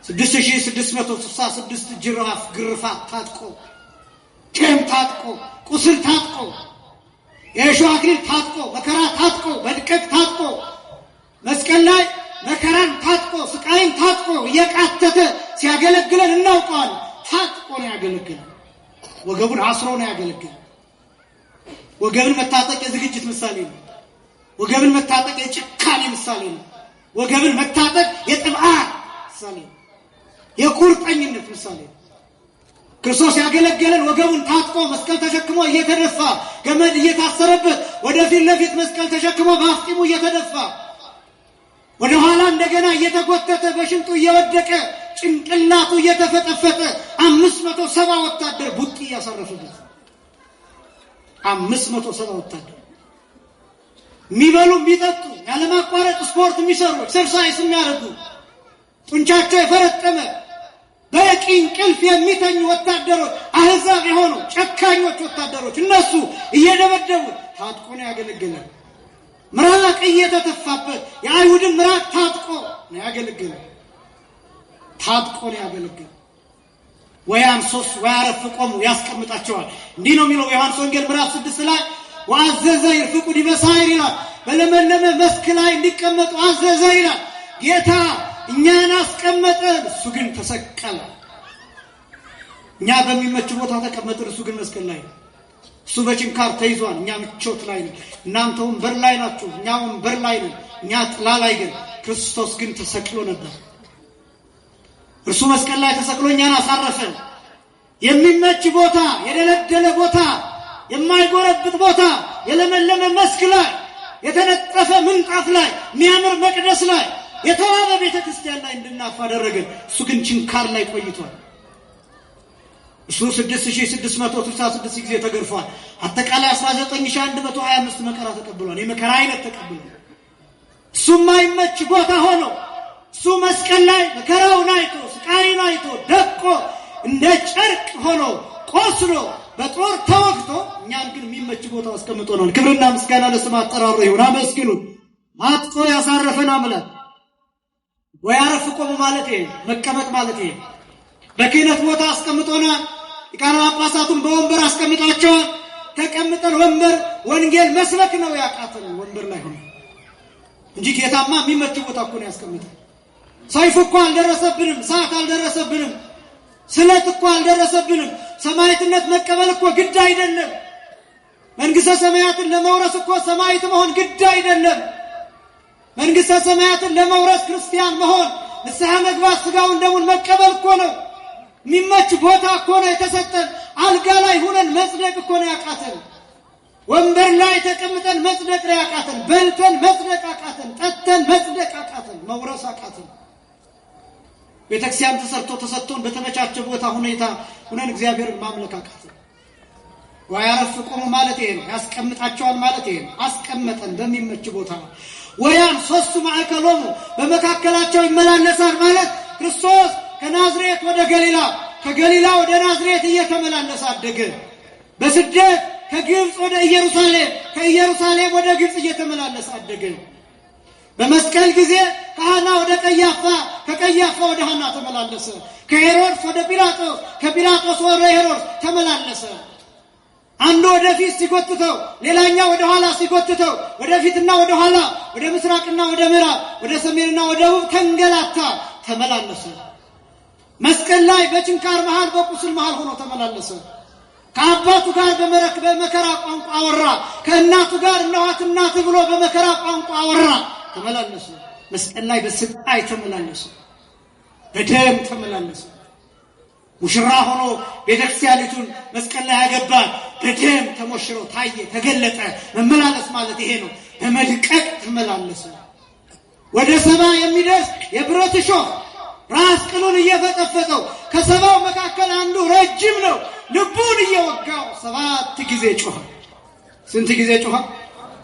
6666 ጅራፍ ግርፋት ታጥቆ ደም ታጥቆ ቁስል ታጥቆ የእሾህ አክሊል ታጥቆ መከራ ታጥቆ በድቀት ታጥቆ መስቀል ላይ መከራን ታጥቆ ስቃይን ታጥቆ እየቃተተ ሲያገለግለን እናውቀዋለን ታጥቆ ነው ያገለግለን ወገቡን አስሮ ነው ያገለግለን ወገብን መታጠቅ የዝግጅት ምሳሌ ነው ወገብን መታጠቅ የጭካኔ ምሳሌ ነው ወገብን መታጠቅ የጥብዓት ምሳሌ ነው የቁርጠኝነት ምሳሌ ነው ክርስቶስ ያገለገለን ወገቡን ታጥቆ መስቀል ተሸክሞ እየተደፋ ገመድ እየታሰረበት ወደፊት ለፊት መስቀል ተሸክሞ በአፍጢሙ እየተደፋ ወደ ኋላ እንደገና እየተጎተተ በሽንጡ እየወደቀ ጭንቅላቱ እየተፈጠፈጠ 570 ወታደር ቡጢ ያሳረፈበት 570 ወታደር የሚበሉ የሚጠጡ ያለማቋረጥ ስፖርት የሚሰሩ ኤክሰርሳይዝ የሚያደርጉ ጡንቻቸው የፈረጠመ በቂ እንቅልፍ የሚተኙ ወታደሮች አህዛብ የሆኑ ጨካኞች ወታደሮች እነሱ እየደበደቡ ታጥቆ ነው ያገለገለን ምራቅ እየተተፋበት የአይሁድን ምራቅ ታጥቆ ነው ያገለገለን ታጥቆ ነው ያገለገለን ወያን ሶስት ወያረፍ ቆሙ ያስቀምጣቸዋል እንዲህ ነው የሚለው ዮሐንስ ወንጌል ምዕራፍ 6 ላይ ወአዘዘ ይርፍቁ ዲበሳይር ይላል በለመለመ መስክ ላይ እንዲቀመጡ አዘዘ ይላል ጌታ እኛን አስቀመጠን እሱ ግን ተሰቀለ እኛ በሚመች ቦታ ተቀመጠን እሱ ግን መስቀል ላይ እሱ በጭንካር ተይዟል እኛ ምቾት ላይ ነን እናንተ ወንበር ላይ ናችሁ እኛ ወንበር ላይ ነን እኛ ጥላ ላይ ግን ክርስቶስ ግን ተሰቅሎ ነበር እርሱ መስቀል ላይ ተሰቅሎ እኛን አሳረፈን የሚመች ቦታ የደለደለ ቦታ የማይጎረብጥ ቦታ የለመለመ መስክ ላይ የተነጠፈ ምንጣፍ ላይ የሚያምር መቅደስ ላይ የተዋበ ቤተክርስቲያን ላይ እንድናርፍ አደረገን እሱ ግን ችንካር ላይ ቆይቷል እሱ 6666 ጊዜ ተገርፏል አጠቃላይ 19125 መከራ ተቀብሏል የመከራ አይነት ተቀብሏል እሱ ማይመች ቦታ ሆኖ እሱ መስቀል ላይ መከራውን አይቶ ስቃይን አይቶ ደቆ እንደ ጨርቅ ሆኖ ቆስሎ በጦር ተወግቶ እኛን ግን የሚመች ቦታ አስቀምጦናል። ክብርና ምስጋና ለስሙ አጠራሩ ይሁን። አመስግኑ። ማጥቆ ያሳረፈን አምላክ ወያረፍ ቆሙ ማለት ይሄ መቀመጥ ማለት ይሄ በክህነት ቦታ አስቀምጦናል። ሊቃነ ጳጳሳቱን በወንበር አስቀምጧቸዋል። ተቀምጠን ወንበር ወንጌል መስበክ ነው ያቃተን ወንበር ላይ ሆነ እንጂ ጌታማ የሚመች ቦታ እኮ ነው ያስቀምጠን። ሰይፍ እኮ አልደረሰብንም፣ ሰዓት አልደረሰብንም፣ ስለት እኮ አልደረሰብንም። ሰማዕትነት መቀበል እኮ ግድ አይደለም። መንግሥተ ሰማያትን ለመውረስ እኮ ሰማዕት መሆን ግድ አይደለም። መንግሥተ ሰማያትን ለመውረስ ክርስቲያን መሆን ንስሐ መግባት ሥጋውን ደሙን መቀበል እኮ ነው። የሚመች ቦታ እኮ ነው የተሰጠን። አልጋ ላይ ሆነን መጽደቅ እኮ ነው ያቃተን። ወንበር ላይ ተቀምጠን መጽደቅ ነው ያቃተን። በልተን መጽደቅ አቃተን። ጠጥተን መጽደቅ አቃተን። መውረስ አቃተን። ቤተክርስቲያን ተሰጥቶን በተመቻቸ ቦታ ሁኔታ ሆነን እግዚአብሔርን ማምለክ አቃተን። ወያረፍ ቆሙ ማለት ይሄ ነው። ያስቀምጣቸዋል ማለት ይሄ ነው። አስቀመጠን በሚመች ቦታ። ወያን ሶስቱ ማዕከሎሙ በመካከላቸው ይመላለሳል ማለት ክርስቶስ ከናዝሬት ወደ ገሊላ ከገሊላ ወደ ናዝሬት እየተመላለሰ አደገ። በስደት ከግብጽ ወደ ኢየሩሳሌም ከኢየሩሳሌም ወደ ግብጽ እየተመላለሰ አደገ። በመስቀል ጊዜ ከሐና ወደ ቀያፋ ከቀያፋ ወደ ሐና ተመላለሰ። ከሄሮድስ ወደ ጲላጦስ ከጲላጦስ ወደ ሄሮድስ ተመላለሰ። አንዱ ወደፊት ሲጎትተው ሌላኛው ወደ ኋላ ሲጎትተው ወደፊትና ወደ ኋላ ወደ ምስራቅና ወደ ምዕራብ ወደ ሰሜንና ወደ ደቡብ ተንገላታ ተመላለሰ። መስቀል ላይ በችንካር መሃል በቁስል መሃል ሆኖ ተመላለሰ። ከአባቱ ጋር በመከራ ቋንቋ አወራ። ከእናቱ ጋር እነኋት እናት ብሎ በመከራ ቋንቋ አወራ ተመላለሰ። መስቀል ላይ በስቃይ ተመላለሰ። በደም ተመላለሰ። ሙሽራ ሆኖ ቤተክርስቲያኒቱን መስቀል ላይ ያገባ በደም ተሞሽሮ ታየ፣ ተገለጠ። መመላለስ ማለት ይሄ ነው። በመድቀቅ ተመላለሰ። ወደ 70 የሚደርስ የብረት እሾህ ራስ ቅሉን እየፈጠፈጠው ከሰባው መካከል አንዱ ረጅም ነው። ልቡን እየወጋው 7 ጊዜ ጮኸ። ስንት ጊዜ ጮኸ?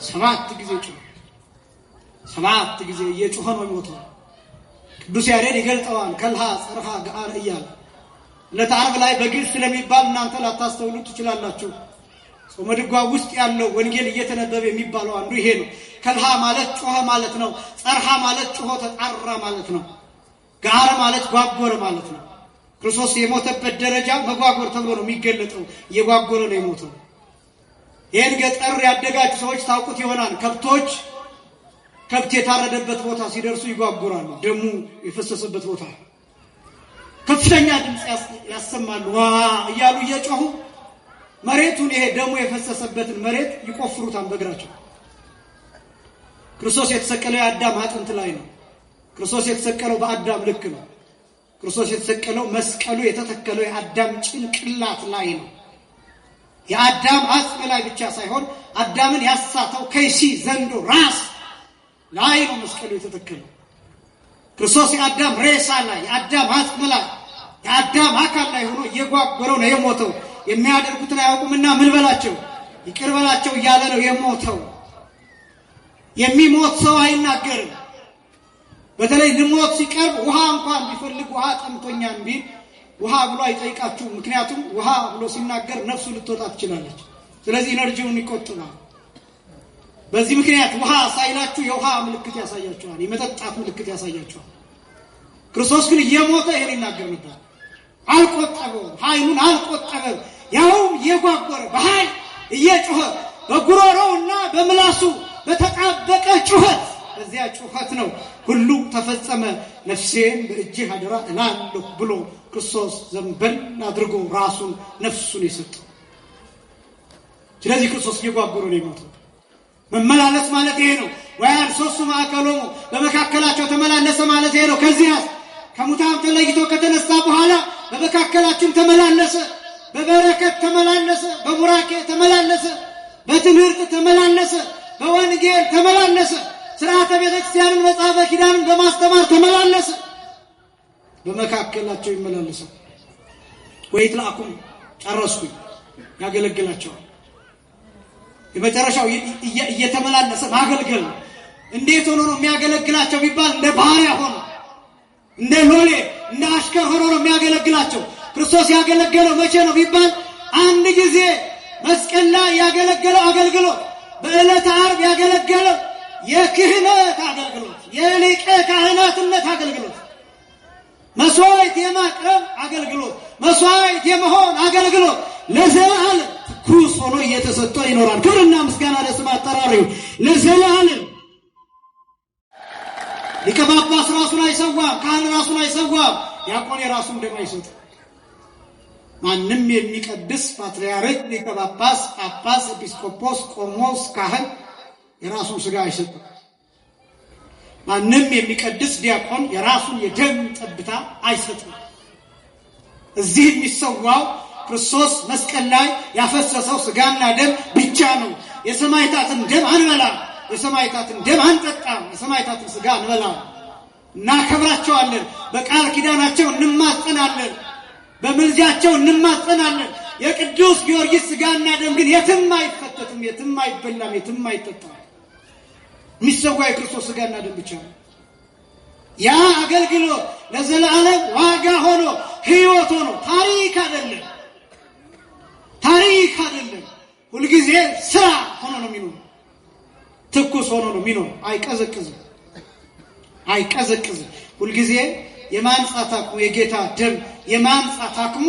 7 ጊዜ ጮኸ። 7 ጊዜ እየጮኸ ነው የሞተው። ቅዱስ ያሬድ ይገልጠዋል። ከልሃ ጽርሃ ገአር እያለ ለታርብ ላይ በግዕዝ ስለሚባል እናንተ ላታስተውሉ ትችላላችሁ። ጾመ ድጓ ውስጥ ያለው ወንጌል እየተነበበ የሚባለው አንዱ ይሄ ነው። ከልሃ ማለት ጮኸ ማለት ነው። ጽርሃ ማለት ጮኸ ተጣራ ማለት ነው። ጋር ማለት ጓጎረ ማለት ነው። ክርስቶስ የሞተበት ደረጃ መጓጎር ተብሎ ነው የሚገለጠው። እየጓጎረ ነው የሞተው። ይህን ገጠር ያደጋችሁ ሰዎች ታውቁት ይሆናል። ከብት የታረደበት ቦታ ሲደርሱ ይጓጉራሉ። ደሙ የፈሰሰበት ቦታ ከፍተኛ ድምፅ ያሰማሉ። ዋ እያሉ እየጮሁ መሬቱን ይሄ ደሙ የፈሰሰበትን መሬት ይቆፍሩታል በእግራቸው። ክርስቶስ የተሰቀለው የአዳም አጥንት ላይ ነው። ክርስቶስ የተሰቀለው በአዳም ልክ ነው። ክርስቶስ የተሰቀለው መስቀሉ የተተከለው የአዳም ጭንቅላት ላይ ነው። የአዳም አጽም ላይ ብቻ ሳይሆን አዳምን ያሳተው ከይሲ ዘንዶ ራስ ላይ ነው መስቀሉ የተተከለው። ክርስቶስ የአዳም ሬሳ ላይ የአዳም አጽም ላይ የአዳም አካል ላይ ሆኖ እየጓጎረው ነው የሞተው። የሚያደርጉትን አያውቁምና ምን በላቸው ይቅር በላቸው እያለ ነው የሞተው። የሚሞት ሰው አይናገርም። በተለይ ልሞት ሲቀርብ ውሃ እንኳን ቢፈልግ ውሃ ጠምቶኛል ቢል ውሃ ብሎ አይጠይቃችሁም። ምክንያቱም ውሃ ብሎ ሲናገር ነፍሱ ልትወጣ ትችላለች። ስለዚህ ኢነርጂውን ይቆጥባል። በዚህ ምክንያት ውሃ ሳይላችሁ የውሃ ምልክት ያሳያችኋል፣ የመጠጣት ምልክት ያሳያችኋል። ክርስቶስ ግን እየሞተ ይሄን ይናገር ነበር። አልቆጠበውም፣ ኃይሉን አልቆጠበም። ያውም እየጓጎረ በኃይል እየጮኸ በጉሮሮውና በምላሱ በተጣበቀ ጩኸት፣ በዚያ ጩኸት ነው ሁሉ ተፈጸመ፣ ነፍሴን በእጅህ አደራ እላለሁ ብሎ ክርስቶስ ዘንበል አድርጎ ራሱን ነፍሱን የሰጠው። ስለዚህ ክርስቶስ እየጓጎረ ነው የሞተው። መመላለስ ማለት ይሄ ነው። ወያን ሶስቱ ማዕከሎሙ በመካከላቸው ተመላለሰ ማለት ይሄ ነው። ከዚያስ ከሙታን ተለይቶ ከተነሳ በኋላ በመካከላችን ተመላለሰ። በበረከት ተመላለሰ፣ በቡራኬ ተመላለሰ፣ በትምህርት ተመላለሰ፣ በወንጌል ተመላለሰ፣ ሥርዓተ ቤተክርስቲያንን መጽሐፈ ኪዳንን በማስተማር ተመላለሰ። በመካከላቸው ይመላለሳል። ወይትላኩም ጨረስኩኝ፣ ያገለግላቸዋል። የመጨረሻው እየተመላለሰ ማገልገል ነው። እንዴት ሆኖ ነው የሚያገለግላቸው ቢባል እንደ ባሪያ ሆኖ እንደ ሎሌ እንደ አሽከር ሆኖ ነው የሚያገለግላቸው። ክርስቶስ ያገለገለው መቼ ነው ቢባል አንድ ጊዜ መስቀል ላይ ያገለገለው አገልግሎት፣ በዕለተ ዓርብ ያገለገለው የክህነት አገልግሎት፣ የሊቀ ካህናትነት አገልግሎት፣ መስዋዕት የማቅረብ አገልግሎት፣ መስዋዕት የመሆን አገልግሎት ለዘላለም ትኩስ ሆኖ እየተሰጠው ይኖራል። ክብርና ምስጋና ለስሙ አጠራሩ ለዘላለም። ሊቀ ጳጳስ ራሱን አይሰዋም፣ ካህን ራሱን አይሰዋም፣ ዲያቆን የራሱን ደም አይሰጥም። ማንም የሚቀድስ ፓትርያርክ፣ ሊቀ ጳጳስ፣ ጳጳስ፣ ኤጲስቆጶስ፣ ቆሞስ፣ ካህን የራሱን ሥጋ አይሰጥም። ማንም የሚቀድስ ዲያቆን የራሱን የደም ጠብታ አይሰጥም። እዚህ የሚሰዋው ክርስቶስ መስቀል ላይ ያፈሰሰው ሥጋና ደም ብቻ ነው። የሰማዕታትን ደም አንበላም፣ የሰማዕታትን ደም አንጠጣም፣ የሰማዕታትን ሥጋ አንበላም። እናከብራቸዋለን፣ በቃል ኪዳናቸው እንማጸናለን፣ በምልጃቸው እንማጸናለን። የቅዱስ ጊዮርጊስ ሥጋና ደም ግን የትም አይፈተትም፣ የትም አይበላም፣ የትም አይጠጣም። የሚሰዋ የክርስቶስ ሥጋና ደም ብቻ ነው። ያ አገልግሎት ለዘላለም ዋጋ ሆኖ ሕይወት ሆኖ ታሪክ አይደለም፣ ታሪክ አይደለም። ሁልጊዜ ስራ ሆኖ ነው የሚኖረው፣ ትኩስ ሆኖ ነው የሚኖረው። አይቀዘቅዝም፣ አይቀዘቅዝም። ሁልጊዜ የማንጻት አቅሙ የጌታ ደም የማንጻት አቅሙ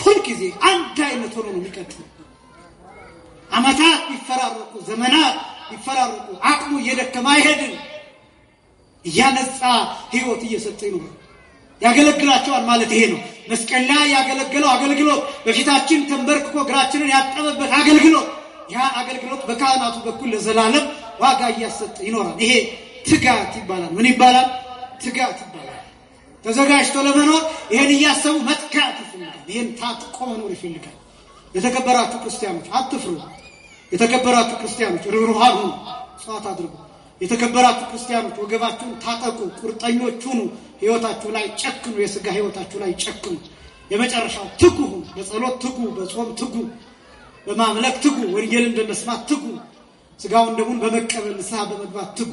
ሁልጊዜ አንድ አይነት ሆኖ ነው የሚቀጥለው። ዓመታት ቢፈራረቁ፣ ዘመናት ቢፈራረቁ አቅሙ እየደከመ አይሄድም። እያነጻ ሕይወት እየሰጠ ይኖራል። ያገለግላቸዋል ማለት ይሄ ነው። መስቀል ላይ ያገለገለው አገልግሎት፣ በፊታችን ተንበርክኮ እግራችንን ያጠበበት አገልግሎት፣ ያ አገልግሎት በካህናቱ በኩል ለዘላለም ዋጋ እያሰጠ ይኖራል። ይሄ ትጋት ይባላል። ምን ይባላል? ትጋት ይባላል። ተዘጋጅቶ ለመኖር ይሄን እያሰቡ መትጋት ይፈልጋል። ይሄን ታጥቆ መኖር ይፈልጋል። የተከበራችሁ ክርስቲያኖች አትፍሩ። የተከበራችሁ ክርስቲያኖች ርኅሩሃን ሁኑ፣ ጸሎት አድርጉ። የተከበራችሁ ክርስቲያኖች ወገባችሁን ታጠቁ፣ ቁርጠኞች ሁኑ። ሕይወታችሁ ላይ ጨክኑ፣ የሥጋ ሕይወታችሁ ላይ ጨክኑ። የመጨረሻው ትጉ ሁኑ። በጸሎት ትጉ፣ በጾም ትጉ፣ በማምለክ ትጉ፣ ወንጌልን በመስማት ትጉ፣ ሥጋውን ደሙን በመቀበል ንስሐ በመግባት ትጉ።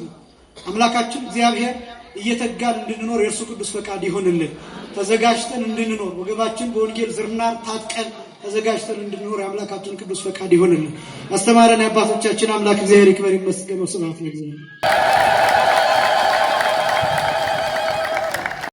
አምላካችን እግዚአብሔር እየተጋን እንድንኖር የእርሱ ቅዱስ ፈቃድ ይሁንልን። ተዘጋጅተን እንድንኖር ወገባችን በወንጌል ዝርናር ታጥቀን ተዘጋጅተን እንድንኖር የአምላካችን ቅዱስ ፈቃድ ይሁንልን። አስተማረን የአባቶቻችን አምላክ እግዚአብሔር ይክበር ይመስገን። ስብሐት ለእግዚአብሔር።